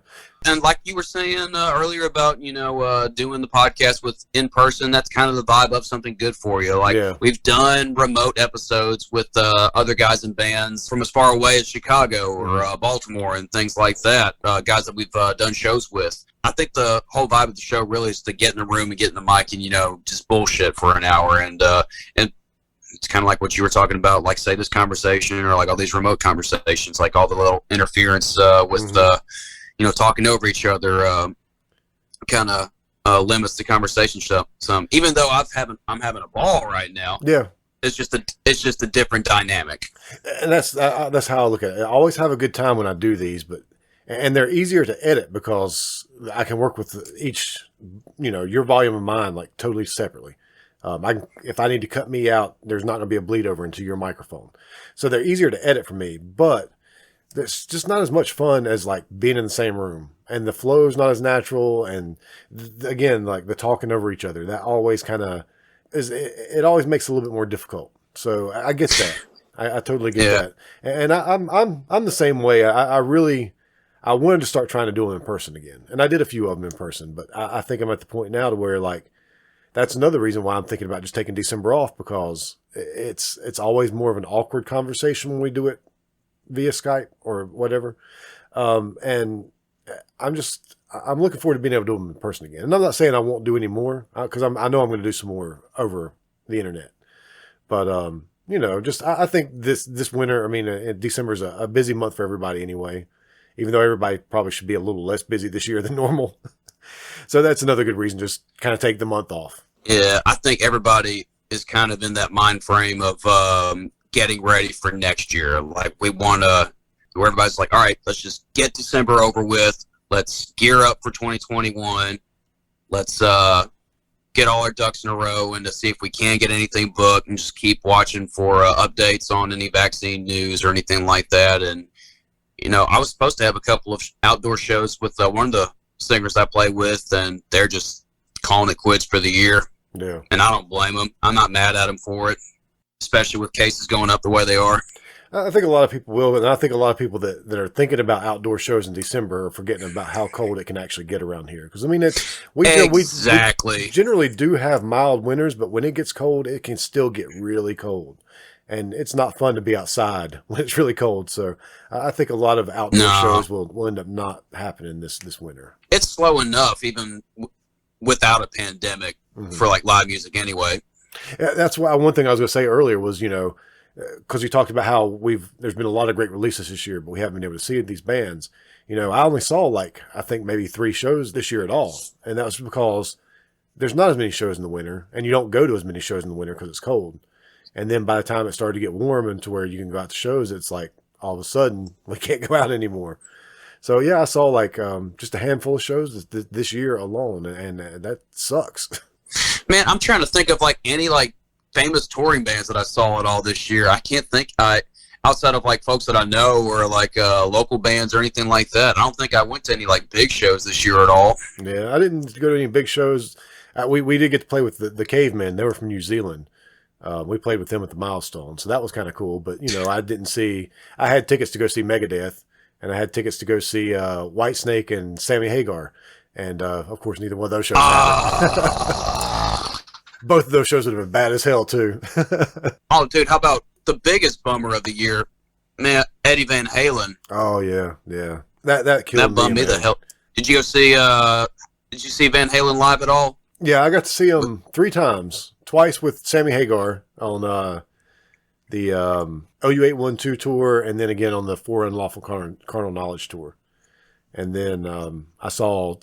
And like you were saying earlier about, doing the podcast with in person, that's kind of the vibe of Something Good For You. We've done remote episodes with other guys in bands from as far away as Chicago or Baltimore and things like that, guys that we've done shows with. I think the whole vibe of the show really is to get in the room and get in the mic and, just bullshit for an hour. And it's kind of like what you were talking about, like, say, this conversation or like all these remote conversations, like all the little interference with talking over each other kind of limits the conversation some. Even though I'm having a ball right now. Yeah, it's just a different dynamic. And that's how I look at it. I always have a good time when I do these, and they're easier to edit because I can work with each, your volume and mine totally separately. If I need to cut me out, there's not going to be a bleed over into your microphone, so they're easier to edit for me, but it's just not as much fun as being in the same room, and the flow's not as natural. And again, the talking over each other, that always kind of it always makes it a little bit more difficult. So I get that. I totally get that. And I'm the same way. I wanted to start trying to do them in person again. And I did a few of them in person, but I think I'm at the point now to where that's another reason why I'm thinking about just taking December off, because it's always more of an awkward conversation when we do it via Skype or whatever. And I'm looking forward to being able to do them in person again. And I'm not saying I won't do any more, because I know I'm going to do some more over the internet. But, I think this winter, December is a busy month for everybody anyway, even though everybody probably should be a little less busy this year than normal. So that's another good reason, just kind of take the month off. Yeah, I think everybody is kind of in that mind frame of getting ready for next year. We want to, where everybody's all right, let's just get December over with. Let's gear up for 2021. Let's get all our ducks in a row and to see if we can get anything booked, and just keep watching for updates on any vaccine news or anything like that. And, I was supposed to have a couple of outdoor shows with one of the singers I play with, and they're just calling it quits for the year. Yeah. And I don't blame them. I'm not mad at them for it, especially with cases going up the way they are. I think a lot of people will, and I think a lot of people that are thinking about outdoor shows in December are forgetting about how cold it can actually get around here. Because we generally do have mild winters, but when it gets cold, it can still get really cold, and it's not fun to be outside when it's really cold. So I think a lot of outdoor shows will end up not happening this winter. It's slow enough, even without a pandemic, for live music anyway. That's why one thing I was going to say earlier was, because you talked about how there's been a lot of great releases this year, but we haven't been able to see these bands. I only saw I think maybe 3 shows this year at all. And that was because there's not as many shows in the winter, and you don't go to as many shows in the winter because it's cold. And then by the time it started to get warm and to where you can go out to shows, it's all of a sudden we can't go out anymore. So yeah, I saw just a handful of shows this year alone, and that sucks. Man, I'm trying to think of any famous touring bands that I saw at all this year. I can't think outside of folks that I know or local bands or anything like that. I don't think I went to any big shows this year at all. Yeah, I didn't go to any big shows. We did get to play with the Cavemen. They were from New Zealand. We played with them at the Milestone, so that was kind of cool. But I had tickets to go see Megadeth, and I had tickets to go see Whitesnake and Sammy Hagar, and of course neither one of those shows happened. Both of those shows would have been bad as hell too. Oh, dude, how about the biggest bummer of the year? Man, Eddie Van Halen. Oh yeah. That killed me. That bummed me the hell. Did you go see? Did you see Van Halen live at all? Yeah, I got to see him 3 times. Twice with Sammy Hagar on the OU812 tour, and then again on the For Unlawful Carnal Knowledge tour. And then I saw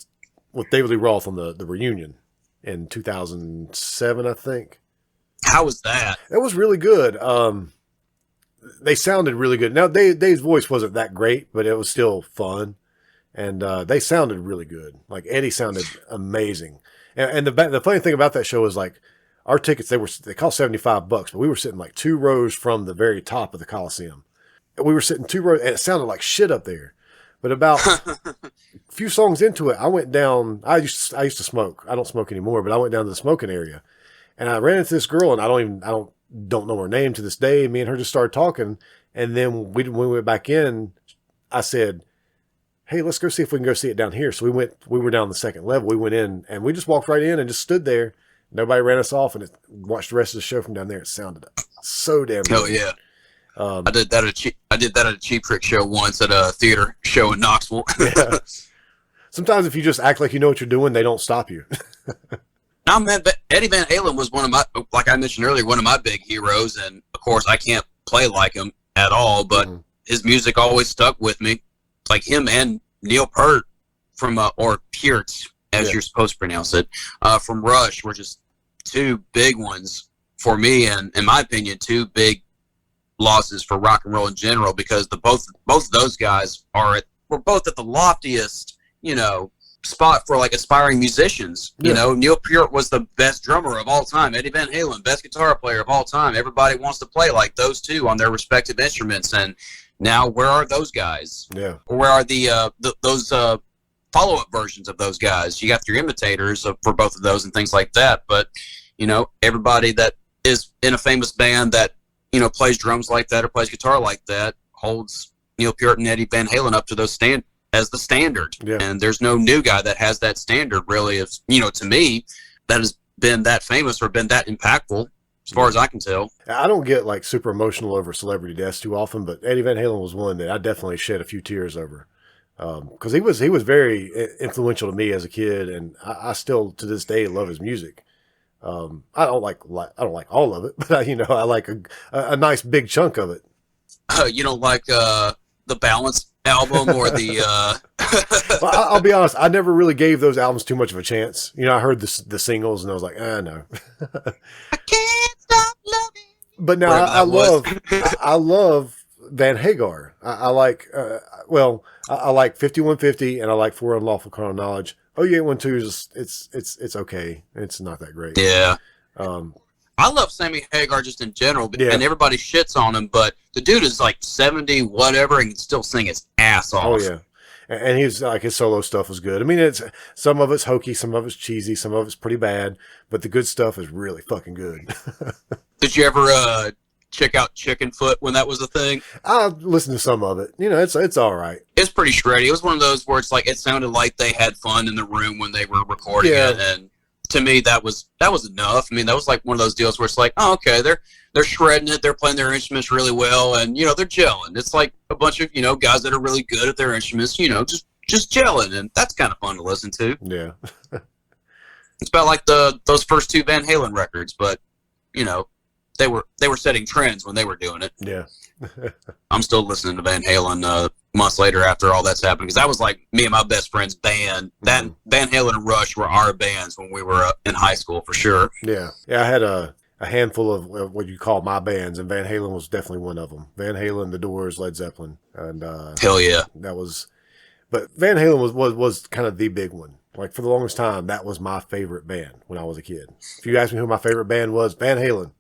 with David Lee Roth on the reunion in 2007, I think. How was that? It was really good. They sounded really good. Now, Dave's voice wasn't that great, but it was still fun. And they sounded really good. Like, Eddie sounded amazing. And the funny thing about that show is, like, our tickets, they cost $75, but we were sitting like 2 rows from the very top of the Coliseum. We were sitting 2 rows, and it sounded like shit up there. But about a few songs into it, I went down. I used to smoke. I don't smoke anymore, but I went down to the smoking area, and I ran into this girl, and I don't know her name to this day. Me and her just started talking, and then when we went back in, I said, "Hey, let's go see if we can go see it down here." So we were down the second level. We went in, and we just walked right in and just stood there. Nobody ran us off, and watched the rest of the show from down there. It sounded so damn good. Oh yeah. I did that at a Cheap Trick show once at a theater show in Knoxville. Yeah. Sometimes if you just act like you know what you're doing, they don't stop you. No, man, but Eddie Van Halen was one of my, like I mentioned earlier, one of my big heroes. And of course, I can't play like him at all, but his music always stuck with me. Like him and Neil Peart from, or Peart, as you're supposed to pronounce it, from Rush were just 2 big ones for me, and in my opinion, 2 big losses for rock and roll in general, because both of those guys were both at the loftiest, spot for like aspiring musicians. Neil Peart was the best drummer of all time. Eddie Van Halen, best guitar player of all time. Everybody wants to play like those 2 on their respective instruments. And now, where are those guys? Yeah. Or where are those follow-up versions of those guys? You got your imitators for both of those and things like that. But everybody that is in a famous band that plays drums like that or plays guitar like that holds Neil Peart and Eddie Van Halen up to those as the standard. Yeah. And there's no new guy that has that standard, really, to me, that has been that famous or been that impactful, as far as I can tell. I don't get like super emotional over celebrity deaths too often, but Eddie Van Halen was one that I definitely shed a few tears over. Because he was very influential to me as a kid, and I still to this day love his music. I don't like all of it, but I like a nice big chunk of it. You don't like the Balance album or the? Well, I'll be honest. I never really gave those albums too much of a chance. I heard the singles and I was like, no. I can't stop loving. But now I love Van Hagar. I like I like 5150 and I like For Unlawful Carnal Knowledge. OU812 is it's okay. It's not that great. Yeah. I love Sammy Hagar just in general, and everybody shits on him, but the dude is like 70 whatever and can still sing his ass off. Oh yeah. And he's like, his solo stuff was good. I mean, it's some of it's hokey, some of it's cheesy, some of it's pretty bad, but the good stuff is really fucking good. Did you ever check out Chicken Foot when that was a thing? I listened to some of it. It's all right. It's pretty shreddy. It was one of those where it's like it sounded like they had fun in the room when they were recording it, and to me that was enough. I mean, that was like one of those deals where it's like, oh, okay, they're shredding it, they're playing their instruments really well, and they're gelling. It's like a bunch of guys that are really good at their instruments, just gelling, and that's kind of fun to listen to. Yeah. It's about like those first 2 Van Halen records, but they were setting trends when they were doing it. Yeah. I'm still listening to Van Halen months later after all that's happened, because that was like me and my best friend's band. That Van Halen and Rush were our bands when we were in high school, for sure. Yeah. I had a handful of what you call my bands, and Van Halen was definitely one of them. Van Halen, The Doors, Led Zeppelin, and hell yeah, but Van Halen was kind of the big one. Like, for the longest time, that was my favorite band when I was a kid. If you ask me who my favorite band was, Van Halen,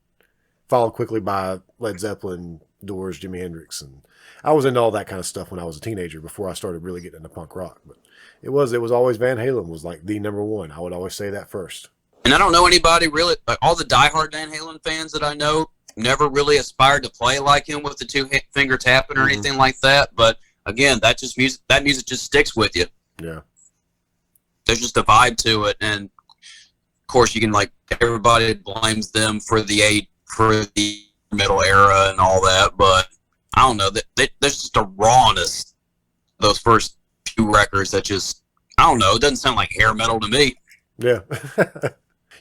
followed quickly by Led Zeppelin, Doors, Jimi Hendrix, and I was into all that kind of stuff when I was a teenager before I started really getting into punk rock. But it was always Van Halen was like the number one. I would always say that first. And I don't know anybody really, like all the diehard Van Halen fans that I know never really aspired to play like him with the two-finger tapping or anything like that. But again, that music just sticks with you. Yeah. There's just a vibe to it, and of course, you can everybody blames them for the metal era and all that, but I don't know. There's just a rawness. Those first few records that just, I don't know. It doesn't sound like hair metal to me. Yeah.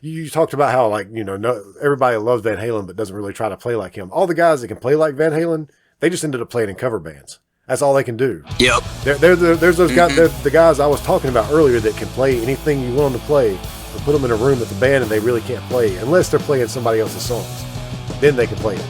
You talked about how everybody loves Van Halen, but doesn't really try to play like him. All the guys that can play like Van Halen, they just ended up playing in cover bands. That's all they can do. Yep. There's those guys, the guys I was talking about earlier that can play anything you want them to play, but put them in a room with the band and they really can't play unless they're playing somebody else's songs. Then they can play it.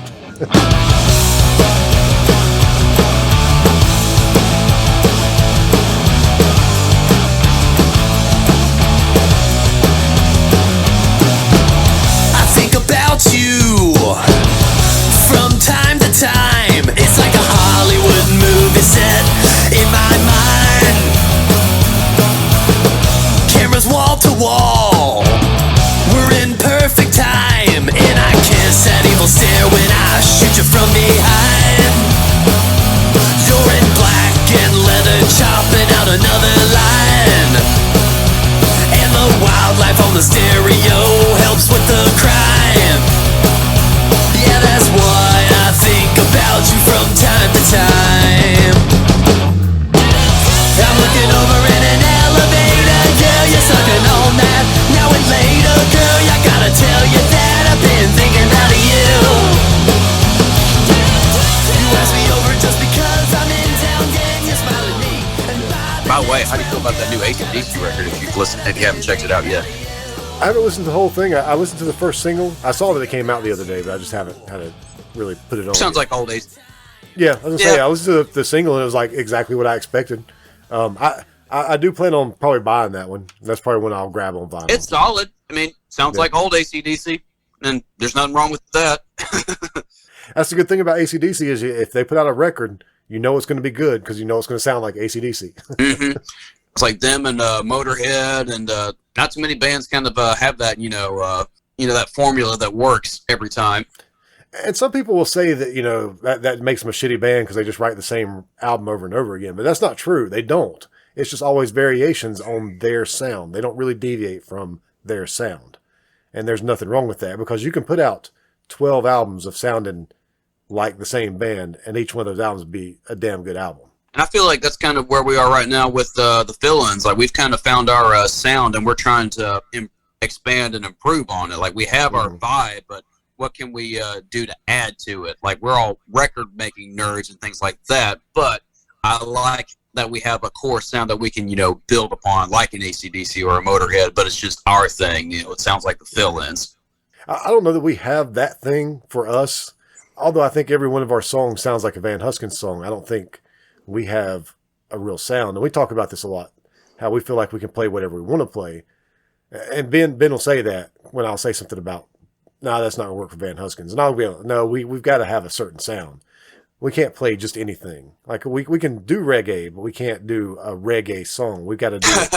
You from time to time, it's like a Hollywood movie set in my mind. Cameras wall to wall, we're in perfect time, and I kiss that evil stare when I shoot you from behind. You're in black and leather, chopping out another line, and the wildlife on the stereo helps with the crime. Yeah, that's why I think about you from time to time. I'm looking over in an elevator, girl, you're sucking on that. Now and later, girl, I gotta tell you that I've been thinking out of you. You asked me over just because I'm in town, yeah, you're smiling at me. By the way, how do you feel about that new AC/DC record if you haven't checked it out yet? I haven't listened to the whole thing. I listened to the first single. I saw that it came out the other day, but I just haven't had to really put it on. Sounds yet. like old days. Yeah, I was gonna say I listened to the single and it was like exactly what I expected. I do plan on probably buying that one. That's probably when I'll grab on vinyl. It's solid. I mean, sounds like old AC/DC, and there's nothing wrong with that. That's the good thing about AC/DC is if they put out a record, you know it's going to be good because you know it's going to sound like AC/DC. Mm-hmm. It's like them and Motorhead, and not too many bands kind of have that, that formula that works every time. And some people will say that, that makes them a shitty band because they just write the same album over and over again. But that's not true. They don't. It's just always variations on their sound. They don't really deviate from their sound. And there's nothing wrong with that because you can put out 12 albums of sounding like the same band, and each one of those albums be a damn good album. And I feel like that's kind of where we are right now with the fill-ins. Like, we've kind of found our sound, and we're trying to expand and improve on it. Like, we have our vibe, but what can we do to add to it? Like, we're all record-making nerds and things like that, but I like that we have a core sound that we can, build upon, like an AC/DC or a Motorhead, but it's just our thing. It sounds like the fill-ins. I don't know that we have that thing for us, although I think every one of our songs sounds like a Van Huskins song. I don't think we have a real sound. And we talk about this a lot, how we feel like we can play whatever we want to play. And Ben will say that when I'll say something about, no, that's not going to work for Van Huskins. And I'll be like, no, we've got to have a certain sound. We can't play just anything. Like we can do reggae, but we can't do a reggae song. We've got to do it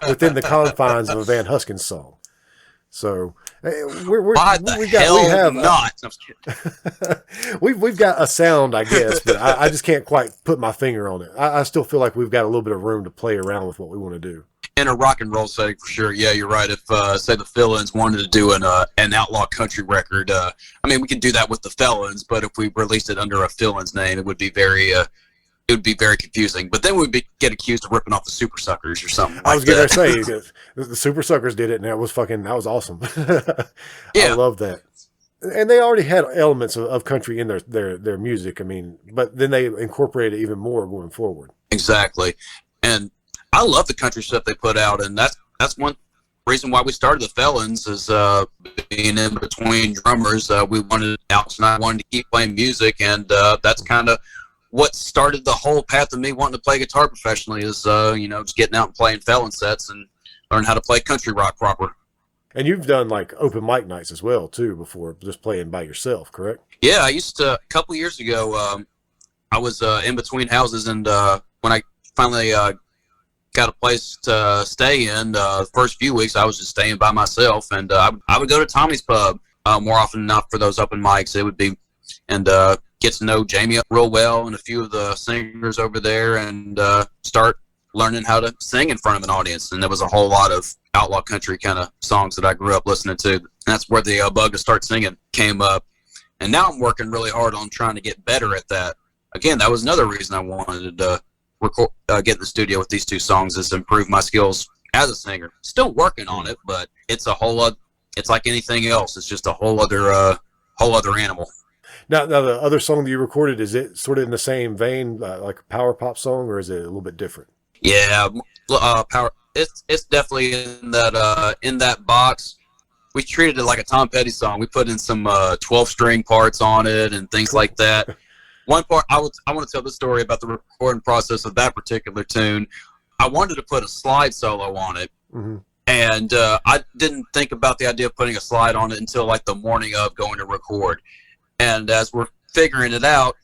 within the confines of a Van Huskins song. So we've got a sound, I guess, but I just can't quite put my finger on it. I still feel like we've got a little bit of room to play around with what we want to do. In a rock and roll setting, for sure. Yeah, you're right. If say the Fill-Ins wanted to do an outlaw country record, we could do that with the Felons, but if we released it under a Fill-Ins name, it would be very confusing. But then we'd get accused of ripping off the Super Suckers or something like that. I was going to say, the Super Suckers did it, and that was awesome. Yeah. I love that. And they already had elements of country in their music, but then they incorporated it even more going forward. Exactly. And I love the country stuff they put out, and that's one reason why we started the Felons is being in between drummers. Alex and I wanted to keep playing music, and that's kind of what started the whole path of me wanting to play guitar professionally is, just getting out and playing Felon sets and learn how to play country rock proper. And you've done like open mic nights as well, too, before just playing by yourself, correct? Yeah, I used to, a couple years ago, I was in between houses, and when I finally got a place to stay in. The first few weeks, I was just staying by myself, and I would go to Tommy's Pub more often than not for those open mics. It would be, and get to know Jamie real well and a few of the singers over there, and start learning how to sing in front of an audience. And there was a whole lot of outlaw country kind of songs that I grew up listening to. And that's where the bug to start singing came up. And now I'm working really hard on trying to get better at that. Again, that was another reason I wanted to get in the studio with these two songs, is to improve my skills as a singer. Still working on it, but it's a whole other, it's like anything else. It's just a whole other animal. Now, the other song that you recorded, is it sort of in the same vein, like a power pop song, or is it a little bit different? Yeah, power. It's definitely in that box. We treated it like a Tom Petty song. We put in some 12-string parts on it and things like that. One part, I want to tell the story about the recording process of that particular tune. I wanted to put a slide solo on it, and I didn't think about the idea of putting a slide on it until like the morning of going to record. And as we're figuring it out,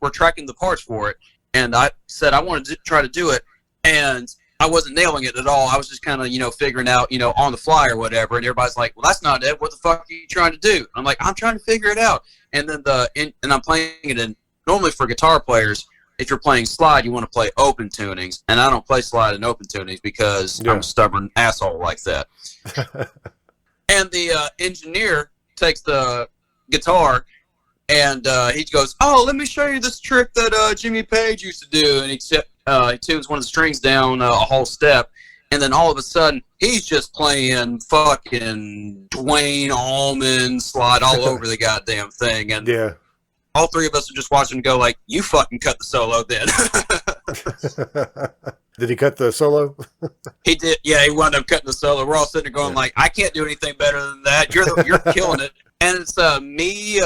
we're tracking the parts for it. And I said I wanted to try to do it, and I wasn't nailing it at all. I was just kind of, figuring out, on the fly or whatever. And everybody's like, well, that's not it. What the fuck are you trying to do? I'm like, I'm trying to figure it out. And then and I'm playing it in, normally for guitar players, if you're playing slide, you want to play open tunings. And I don't play slide in open tunings because I'm a stubborn asshole like that. And the engineer takes the guitar, and he goes, oh, let me show you this trick that Jimmy Page used to do. And he tunes one of the strings down a whole step. And then all of a sudden, he's just playing fucking Dwayne Allman slide all over the goddamn thing. And all three of us are just watching and go like, you fucking cut the solo then. Did he cut the solo? He did. Yeah, he wound up cutting the solo. We're all sitting there going like, I can't do anything better than that. You're killing it. And it's me,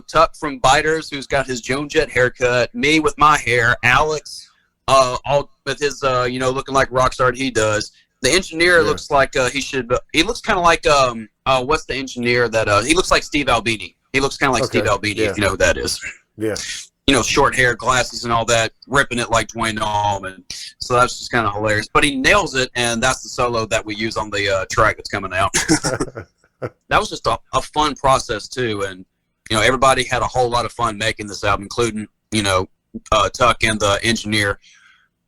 Tuck from Biters, who's got his SuperJett haircut, me with my hair, Alex, all with his, looking like rock star he does. The engineer looks like he looks kind of like, what's the engineer that, he looks like Steve Albini. He looks kind of like Steve Albini, if you know who that is. Yeah. Short hair, glasses, and all that, ripping it like Dwayne Allman. So that's just kind of hilarious. But he nails it, and that's the solo that we use on the track that's coming out. That was just a fun process, too. And, everybody had a whole lot of fun making this album, including, Tuck and the engineer.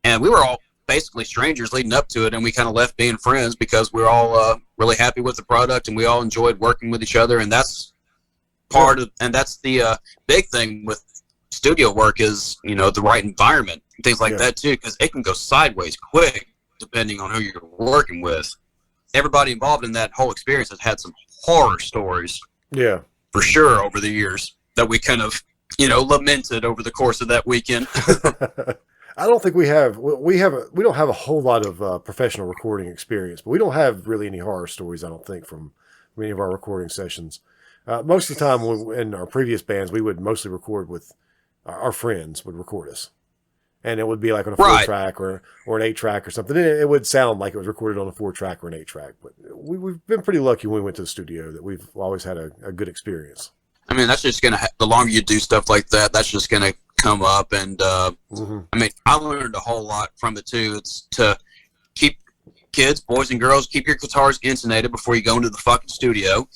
And we were all basically strangers leading up to it, and we kind of left being friends because we were all really happy with the product, and we all enjoyed working with each other. And that's that's the big thing with studio work is, the right environment and things like that too, because it can go sideways quick depending on who you're working with. Everybody involved in that whole experience has had some horror stories, for sure, over the years that we kind of, lamented over the course of that weekend. I don't think we don't have a whole lot of professional recording experience, but we don't have really any horror stories, I don't think, from any of our recording sessions. Most of the time in our previous bands, we would mostly record with our friends would record us. And it would be like on a 4-track or an 8-track or something. It would sound like it was recorded on a 4-track or an 8-track. But we've been pretty lucky when we went to the studio that we've always had a good experience. I mean, that's just going to, the longer you do stuff like that, that's just going to come up. And, I mean, I learned a whole lot from it, too. It's to keep kids, boys and girls, keep your guitars insulated before you go into the fucking studio.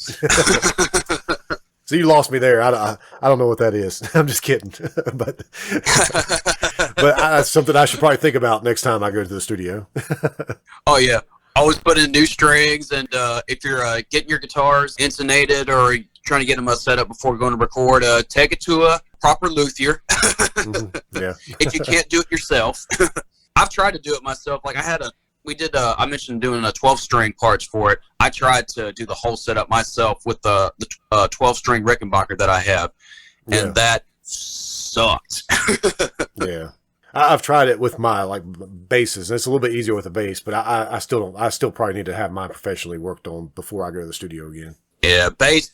So you lost me there. I don't know what that is. I'm just kidding. but that's something I should probably think about next time I go to the studio. Oh, yeah. Always put in new strings. And if you're getting your guitars insulated or trying to get them set up before going to record, take it to a proper luthier. Yeah. If you can't do it yourself. I've tried to do it myself. Like I mentioned doing a 12-string parts for it. I tried to do the whole setup myself with the 12-string Rickenbacker that I have, and that sucked. Yeah, I've tried it with my basses. It's a little bit easier with a bass, but I still probably need to have mine professionally worked on before I go to the studio again. Yeah, bass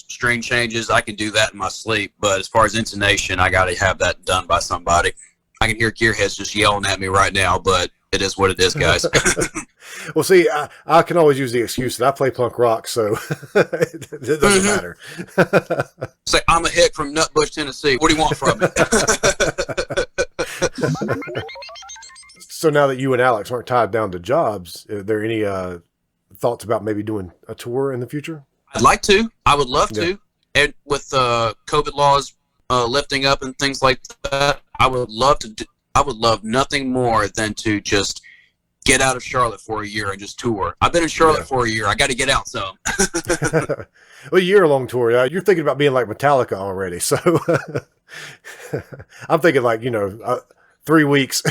string changes, I can do that in my sleep, but as far as intonation, I got to have that done by somebody. I can hear gearheads just yelling at me right now, but it is what it is, guys. Well, see, I can always use the excuse that I play punk rock, so it doesn't matter. Say, I'm a hick from Nutbush, Tennessee. What do you want from me? So now that you and Alex aren't tied down to jobs, are there any thoughts about maybe doing a tour in the future? I'd like to. I would love to. And with COVID laws lifting up and things like that, I would love to. I would love nothing more than to just get out of Charlotte for a year and just tour. I've been in Charlotte for a year. I got to get out some. Well, a year-long tour. You're thinking about being like Metallica already. So I'm thinking like, 3 weeks.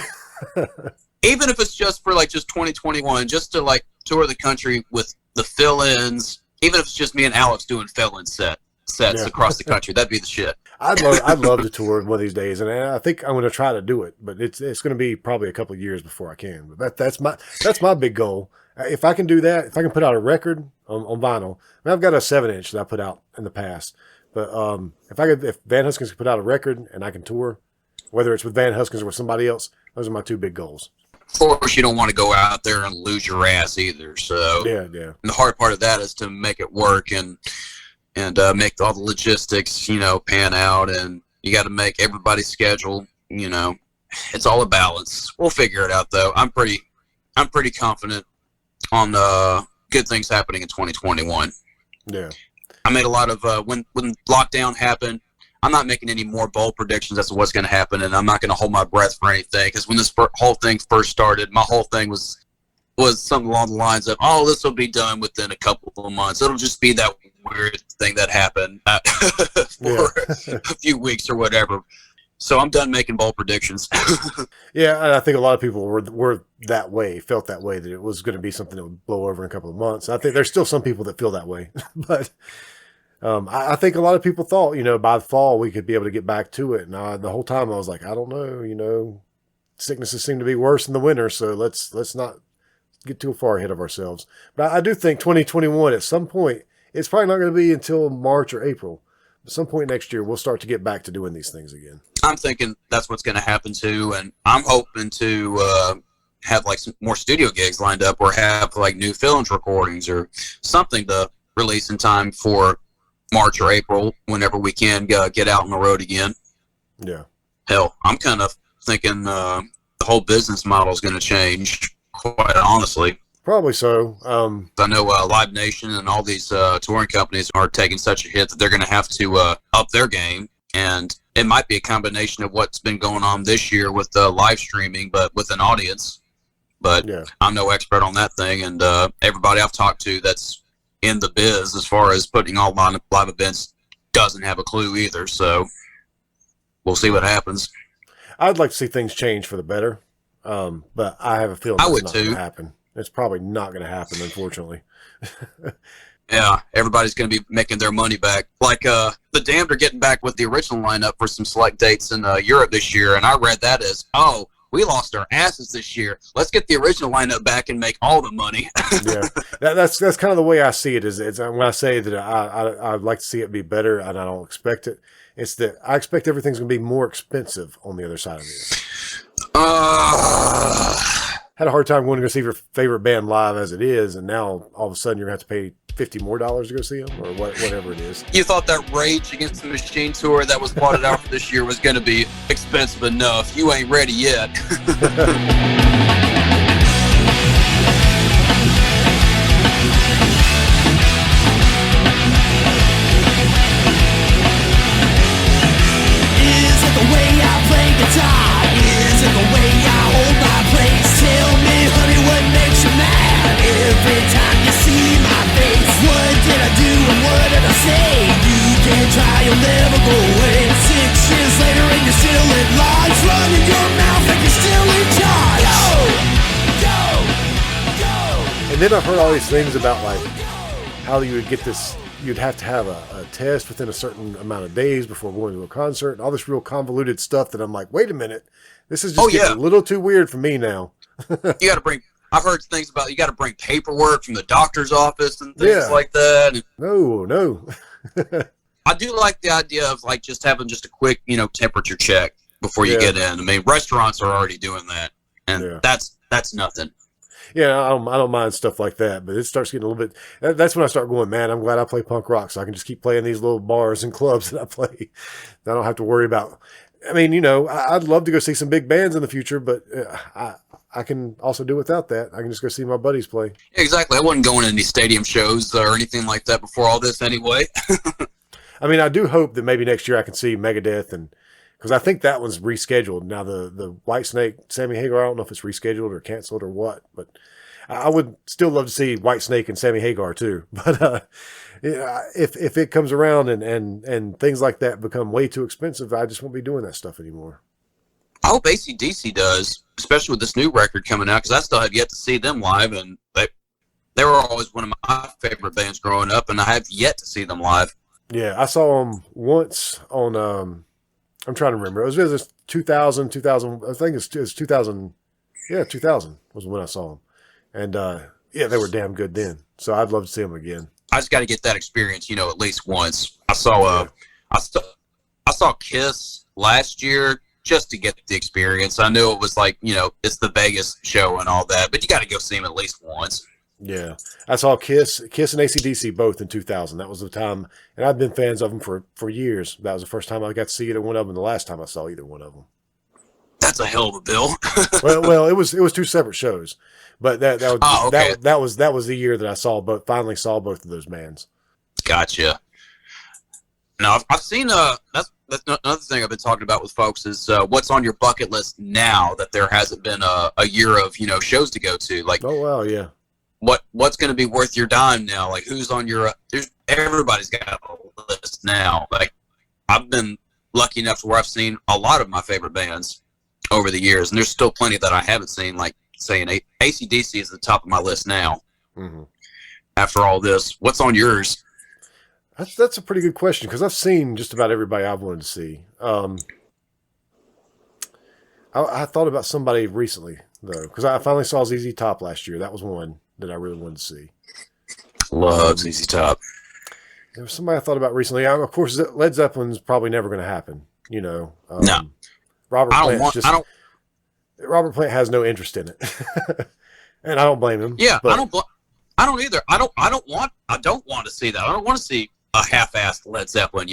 Even if it's just for like just 2021, just to like tour the country with the fill-ins, even if it's just me and Alex doing fill-in sets across the country, that'd be the shit. I'd love to tour one of these days, and I think I'm going to try to do it, but it's going to be probably a couple of years before I can. But that's my big goal. If I can do that, if I can put out a record on vinyl, I mean, I've got a 7-inch that I put out in the past, but if Van Huskins can put out a record and I can tour, whether it's with Van Huskins or with somebody else, those are my 2 big goals. Of course, you don't want to go out there and lose your ass either. So yeah. And the hard part of that is to make it work and make all the logistics, pan out, and you got to make everybody's schedule. It's all a balance. We'll figure it out, though. I'm pretty confident on good things happening in 2021. Yeah, I made a lot of when lockdown happened. I'm not making any more bold predictions as to what's going to happen, and I'm not going to hold my breath for anything, because when this whole thing first started, my whole thing was something along the lines of, oh, this will be done within a couple of months. It'll just be that weird thing that happened for a few weeks or whatever. So I'm done making bold predictions. Yeah, and I think a lot of people were that way, felt that way, that it was going to be something that would blow over in a couple of months. I think there's still some people that feel that way, but I think a lot of people thought, by the fall we could be able to get back to it. And the whole time I was like, I don't know, sicknesses seem to be worse in the winter, so let's not get too far ahead of ourselves. But I do think 2021 at some point, it's probably not going to be until March or April. At some point next year, we'll start to get back to doing these things again. I'm thinking that's what's going to happen too, and I'm hoping to have like some more studio gigs lined up, or have like new films recordings or something to release in time for March or April, whenever we can get out on the road again. Yeah. Hell, I'm kind of thinking the whole business model is going to change, quite honestly. Probably so. I know Live Nation and all these touring companies are taking such a hit that they're going to have to up their game. And it might be a combination of what's been going on this year with live streaming, but with an audience. But yeah. I'm no expert on that thing. And everybody I've talked to that's in the biz as far as putting all live events doesn't have a clue either. So we'll see what happens. I'd like to see things change for the better. But I have a feeling it's not going to happen. It's probably not going to happen, unfortunately. Yeah, everybody's going to be making their money back. Like, the Damned are getting back with the original lineup for some select dates in Europe this year, and I read that as, oh, we lost our asses this year. Let's get the original lineup back and make all the money. Yeah, that's kind of the way I see it. Is when I say that I'd like to see it be better, and I don't expect it. It's that I expect everything's going to be more expensive on the other side of this. Had a hard time going to go see your favorite band live as it is, and now all of a sudden you're going to have to pay $50 more to go see them, or whatever it is. You thought that Rage Against the Machine tour that was plotted out for this year was going to be expensive enough. You ain't ready yet. Is it the way I play guitar? Is it the way I hold my place? Tell me, honey, what makes you mad? Every time you see my face, what did I do and what did I say? You can't try, you'll never go away. 6 years later and you're still at large, running your mouth like you're still in charge. Go! And then I've heard all these things about like how you would get this. You'd have to have a test within a certain amount of days before going to a concert, and all this real convoluted stuff that I'm like, wait a minute, this is just getting a little too weird for me now. You got to bring. I've heard things about you got to bring paperwork from the doctor's office and things like that. No. I do like the idea of like just having just a quick, temperature check before you get in. I mean, restaurants are already doing that, and that's nothing. Yeah, I don't mind stuff like that, but it starts getting a little bit. That's when I start going, man, I'm glad I play punk rock, so I can just keep playing these little bars and clubs that I play. I don't have to worry about. I mean, I'd love to go see some big bands in the future, but I can also do without that. I can just go see my buddies play. Exactly. I wasn't going to any stadium shows or anything like that before all this anyway. I mean, I do hope that maybe next year I can see Megadeth, and because I think that one's rescheduled. Now, the Whitesnake, Sammy Hagar, I don't know if it's rescheduled or canceled or what, but I would still love to see Whitesnake and Sammy Hagar too. But if it comes around and things like that become way too expensive, I just won't be doing that stuff anymore. I hope AC/DC does, especially with this new record coming out, because I still have yet to see them live, and they were always one of my favorite bands growing up, and I have yet to see them live. Yeah, I saw them once on, I'm trying to remember. It was 2000, I think it was 2000. Yeah, 2000 was when I saw them. And, yeah, they were damn good then. So I'd love to see them again. I just got to get that experience, at least once. I saw Kiss last year just to get the experience. I knew it was like, it's the Vegas show and all that, but you got to go see them at least once. Yeah, I saw Kiss and AC/DC both in 2000. That was the time, and I've been fans of them for years. That was the first time I got to see either one of them, and the last time I saw either one of them. That's a hell of a bill. well, it was two separate shows, but that was okay. that was the year that I finally saw both of those bands. Gotcha. Now I've seen that's another thing I've been talking about with folks is what's on your bucket list now that there hasn't been a year of shows to go to. Like, oh wow, yeah. What's going to be worth your dime now? Like, who's on your? Everybody's got a list now. Like, I've been lucky enough to where I've seen a lot of my favorite bands over the years, and there's still plenty that I haven't seen. Like, saying AC/DC is the top of my list now. Mm-hmm. After all this, what's on yours? That's a pretty good question because I've seen just about everybody I've wanted to see. I thought about somebody recently though because I finally saw ZZ Top last year. That was one that I really wanted to see. Love ZZ Top. There was somebody I thought about recently. Of course, Led Zeppelin's probably never going to happen. No. Robert Plant has no interest in it, and I don't blame him. Yeah, but I don't either. I don't want to see that. I don't want to see a half-assed Led Zeppelin.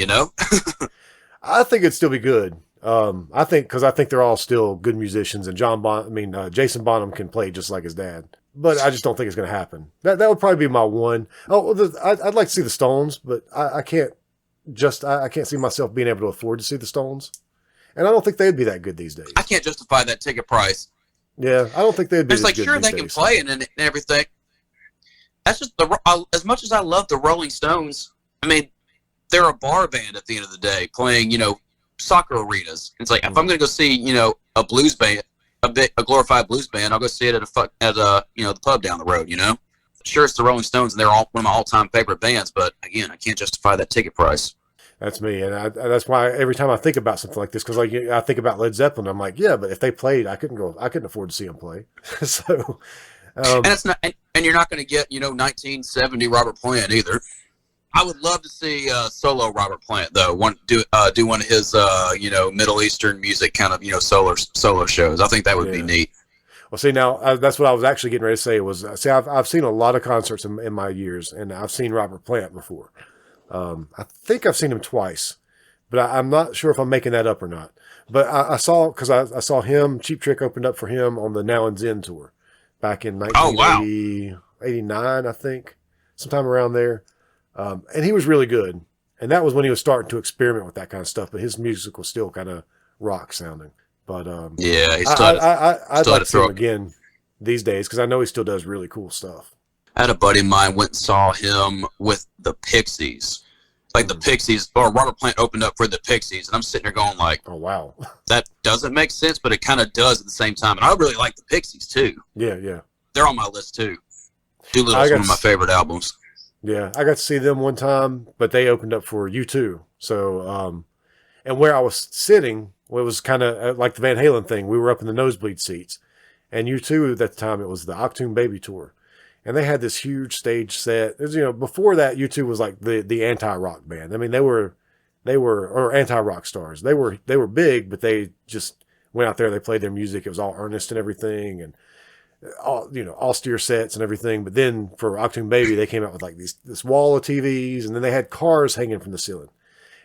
I think it'd still be good. I think they're all still good musicians, and Jason Bonham can play just like his dad. But I just don't think it's going to happen. That would probably be my one. I'd like to see the Stones, but I can't see myself being able to afford to see the Stones, and I don't think they'd be that good these days. I can't justify that ticket price. Yeah, I don't think they'd be. It's like, sure, they can play and everything. That's just as much as I love the Rolling Stones. I mean, they're a bar band at the end of the day, playing soccer arenas. It's like if I'm going to go see a blues band, a glorified blues band, I'll go see it at the pub down the road. Sure, it's the Rolling Stones, and they're all one of my all-time favorite bands. But again, I can't justify that ticket price. That's me, and that's why every time I think about something like this, because I think about Led Zeppelin, I'm like, yeah, but if they played, I couldn't afford to see them play. So, and it's not, and you're not going to get 1970 Robert Plant either. I would love to see solo Robert Plant though. Do one of his Middle Eastern music kind of solo shows. I think that would be neat. Well, see now that's what I was actually getting ready to say was I've seen a lot of concerts in my years, and I've seen Robert Plant before. I think I've seen him twice, but I'm not sure if I'm making that up or not. But I saw him. Cheap Trick opened up for him on the Now and Zen tour back in 1989, I think, sometime around there. And he was really good. And that was when he was starting to experiment with that kind of stuff. But his music was still kind of rock sounding. But yeah, I'd like to see him again these days because I know he still does really cool stuff. I had a buddy of mine went and saw him with the Pixies. Like the Pixies, or Robert Plant opened up for the Pixies. And I'm sitting there going like, oh, wow. That doesn't make sense, but it kind of does at the same time. And I really like the Pixies too. Yeah. They're on my list too. Doolittle's one of my favorite albums. Yeah, I got to see them one time, but they opened up for U2. So, and where I was sitting, it was kind of like the Van Halen thing. We were up in the nosebleed seats. And U2 at that time, it was the Achtung Baby tour. And they had this huge stage set. It was, before that, U2 was like the anti-rock band. I mean, they were or anti-rock stars. They were big, but they just went out there. They played their music. It was all earnest and everything, and all austere sets and everything. But then for Achtung Baby, they came out with like this wall of TVs, and then they had cars hanging from the ceiling,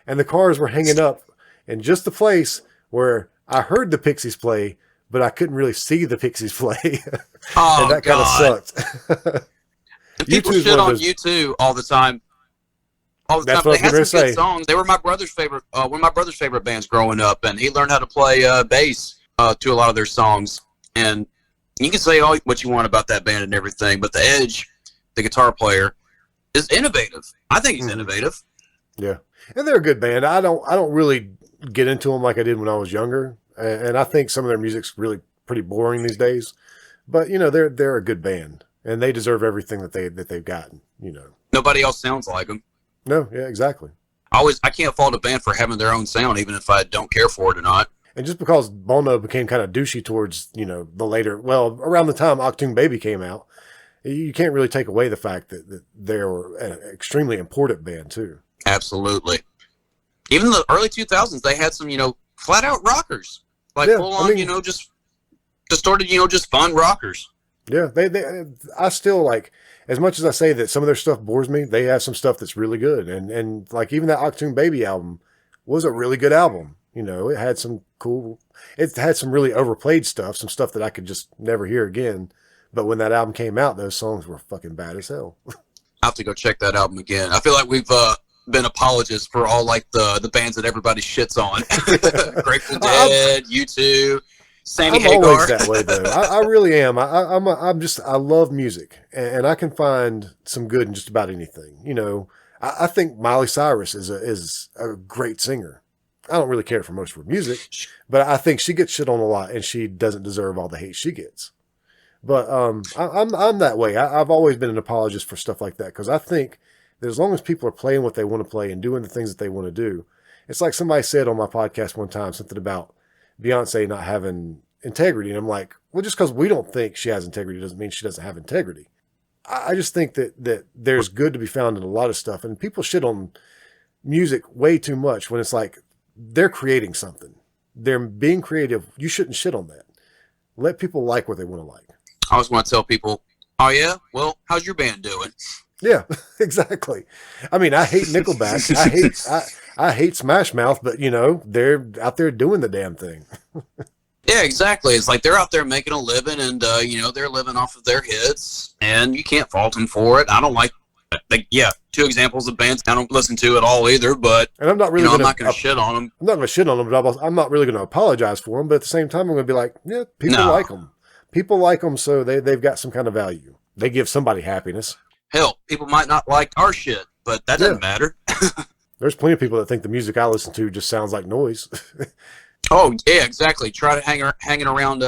and the cars were hanging up in just the place where I heard the Pixies play, but I couldn't really see the Pixies play. Oh, and that kind of sucked. And people U2 is shit one of on those- U2 all the time. That's what They I was had gonna some good say. songs. They were my brother's favorite. One of my brother's favorite bands growing up, and he learned how to play bass to a lot of their songs. And you can say all what you want about that band and everything, but the Edge, the guitar player, is innovative. I think he's innovative. Yeah, and they're a good band. I don't really get into them like I did when I was younger, and I think some of their music's really pretty boring these days. But you know, they're a good band, and they deserve everything that they've gotten. You know, Nobody else sounds like them. no, yeah, exactly. I can't fault a band for having their own sound, even if I don't care for it or not. And just because Bono became kind of douchey towards, you know, around the time Octoon Baby came out, you can't really take away the fact that they were an extremely important band too. Absolutely. Even in the early 2000s, they had some, flat out rockers, like Yeah, full on, just distorted, just fun rockers. Yeah, I still like, as much as I say that some of their stuff bores me, they have some stuff that's really good. And like even that Octoon Baby album was a really good album. You know, it had some really overplayed stuff, some stuff that I could just never hear again. But when that album came out, those songs were fucking bad as hell. I'll have to go check that album again. I feel like we've been apologists for all like the bands that everybody shits on. Grateful Dead, U2, Sammy Hagar. I'm always that way though. I really am. I love music, and I can find some good in just about anything. You know, I think Miley Cyrus is a great singer. I don't really care for most of her music, but I think she gets shit on a lot, and she doesn't deserve all the hate she gets. But I'm that way. I've always been an apologist for stuff like that, because I think that as long as people are playing what they want to play and doing the things that they want to do, it's like somebody said on my podcast one time, something about Beyonce not having integrity. And I'm like, well, just because we don't think she has integrity doesn't mean she doesn't have integrity. I just think that there's good to be found in a lot of stuff, and people shit on music way too much when it's like they're creating something. They're being creative. You shouldn't shit on that. Let people like what they want to like. I always want to tell people, oh yeah, well, how's your band doing? Yeah, exactly. I mean, I hate Nickelback. I hate Smash Mouth, but they're out there doing the damn thing. Yeah, exactly. It's like they're out there making a living, and they're living off of their hits, and you can't fault them for it. I don't like, two examples of bands I don't listen to at all either. But and I'm not really, I'm not going to shit on them. I'm not going to shit on them, but I'm not really going to apologize for them. But at the same time, I'm going to be like, yeah, people like them. People like them, so they've got some kind of value. They give somebody happiness. Hell, people might not like our shit, but that doesn't matter. There's plenty of people that think the music I listen to just sounds like noise. Oh, yeah, exactly. Try to hanging around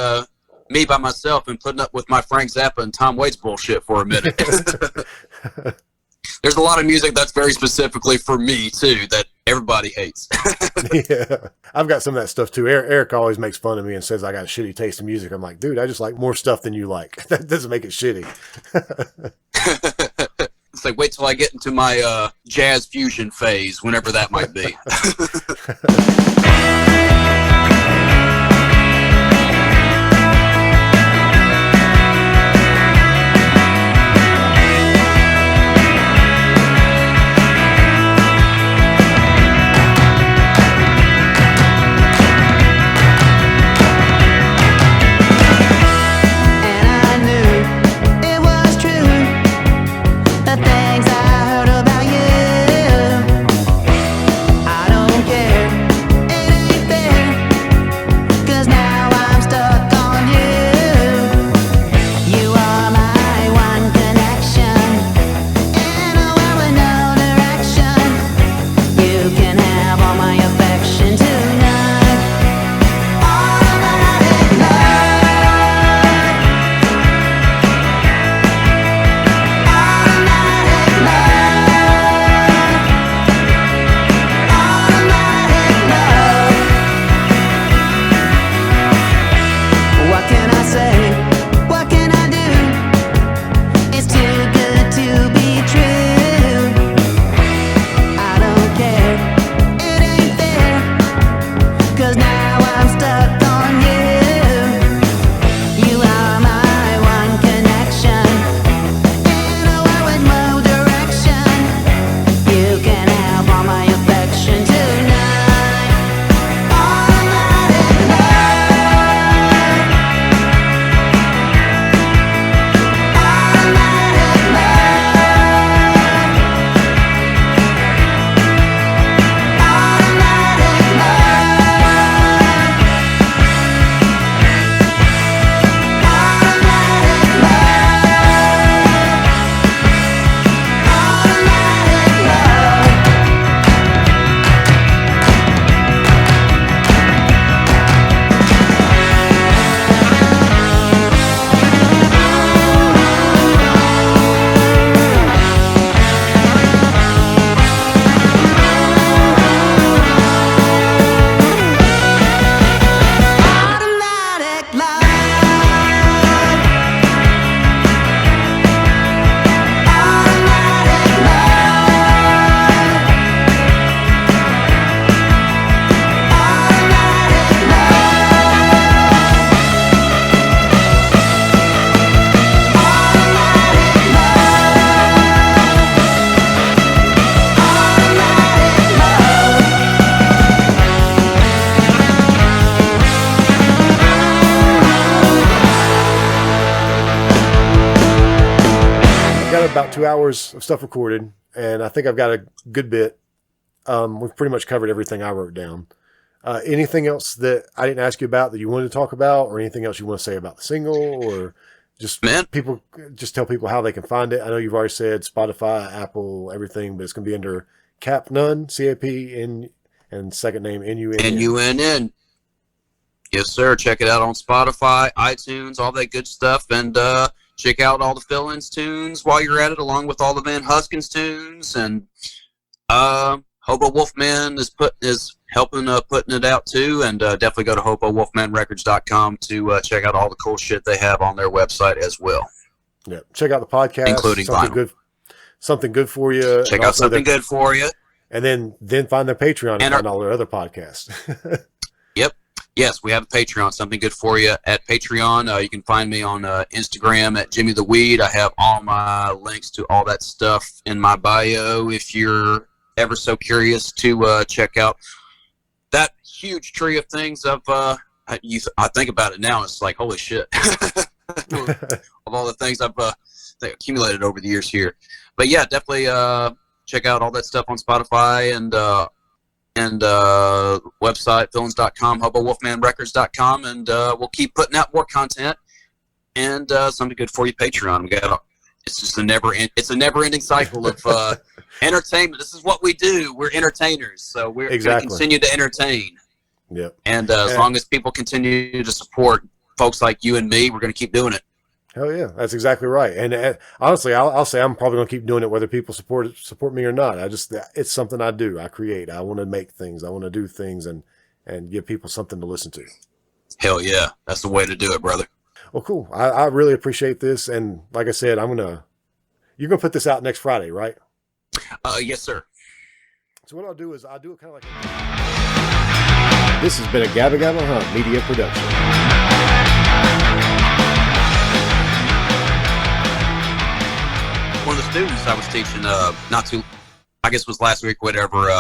me by myself and putting up with my Frank Zappa and Tom Waits bullshit for a minute. There's a lot of music that's very specifically for me, too, that everybody hates. Yeah, I've got some of that stuff, too. Eric always makes fun of me and says I got a shitty taste in music. I'm like, dude, I just like more stuff than you like. That doesn't make it shitty. It's like, wait till I get into my jazz fusion phase, whenever that might be. I don't care, it ain't fair. about 2 hours of stuff recorded, and I think I've got a good bit. We've pretty much covered everything I wrote down. Anything else that I didn't ask you about that you wanted to talk about, or anything else you want to say about the single, or just tell people how they can find it? I know you've already said Spotify, Apple, everything, but it's going to be under Cap Nunn, C-A-P-N, and second name N-U-N-N. N-U-N-N. Yes, sir. Check it out on Spotify, iTunes, all that good stuff, and check out all the fill-ins tunes while you're at it, along with all the Van Huskins tunes. And Hobo Wolfman is helping putting it out too, and definitely go to HoboWolfmanRecords.com to check out all the cool shit they have on their website as well. Yeah, check out the podcast, including something good for you. Check out something good for you, and then find their Patreon and find all their other podcasts. Yep. Yes, we have a Patreon, something good for you at Patreon. You can find me on Instagram at Jimmy the Weed. I have all my links to all that stuff in my bio if you're ever so curious to check out that huge tree of things I think about it now, it's like, holy shit. Of all the things I've accumulated over the years here. But yeah, definitely check out all that stuff on Spotify and website, fillins.com, HoboWolfmanRecords.com, and we'll keep putting out more content and something good for you, Patreon. We got it's just a never-ending cycle of entertainment. This is what we do. We're entertainers, so we're going to continue to entertain. Yep. And as long as people continue to support folks like you and me, we're going to keep doing it. Hell yeah, that's exactly right. And honestly, I'll say I'm probably going to keep doing it whether people support me or not. It's something I do. I create. I want to make things. I want to do things and give people something to listen to. Hell yeah, that's the way to do it, brother. Well, cool. I really appreciate this. And like I said, you're going to put this out next Friday, right? Yes, sir. So what I'll do is I'll do it kind of like This has been a Gabba Gabba Hunt media production. One of the students I was teaching, I guess it was last week, whatever,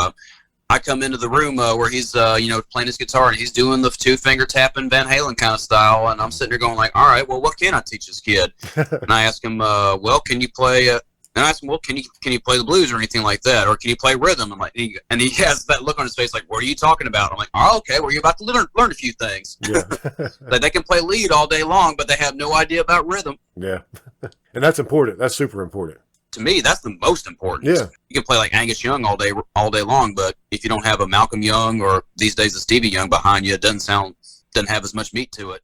I come into the room where he's, playing his guitar, and he's doing the two-finger tapping Van Halen kind of style, and I'm sitting there going like, all right, well, what can I teach this kid? And I ask him, well, can you play, and I ask him, well, can you play the blues or anything like that, or can you play rhythm? I'm like, and he has that look on his face like, what are you talking about? I'm like, oh, okay, well, you're about to learn a few things. Yeah. Like they can play lead all day long, but they have no idea about rhythm. Yeah. And that's important. That's super important. To me, that's the most important. Yeah. You can play like Angus Young all day long, but if you don't have a Malcolm Young or these days a Stevie Young behind you, it doesn't have as much meat to it.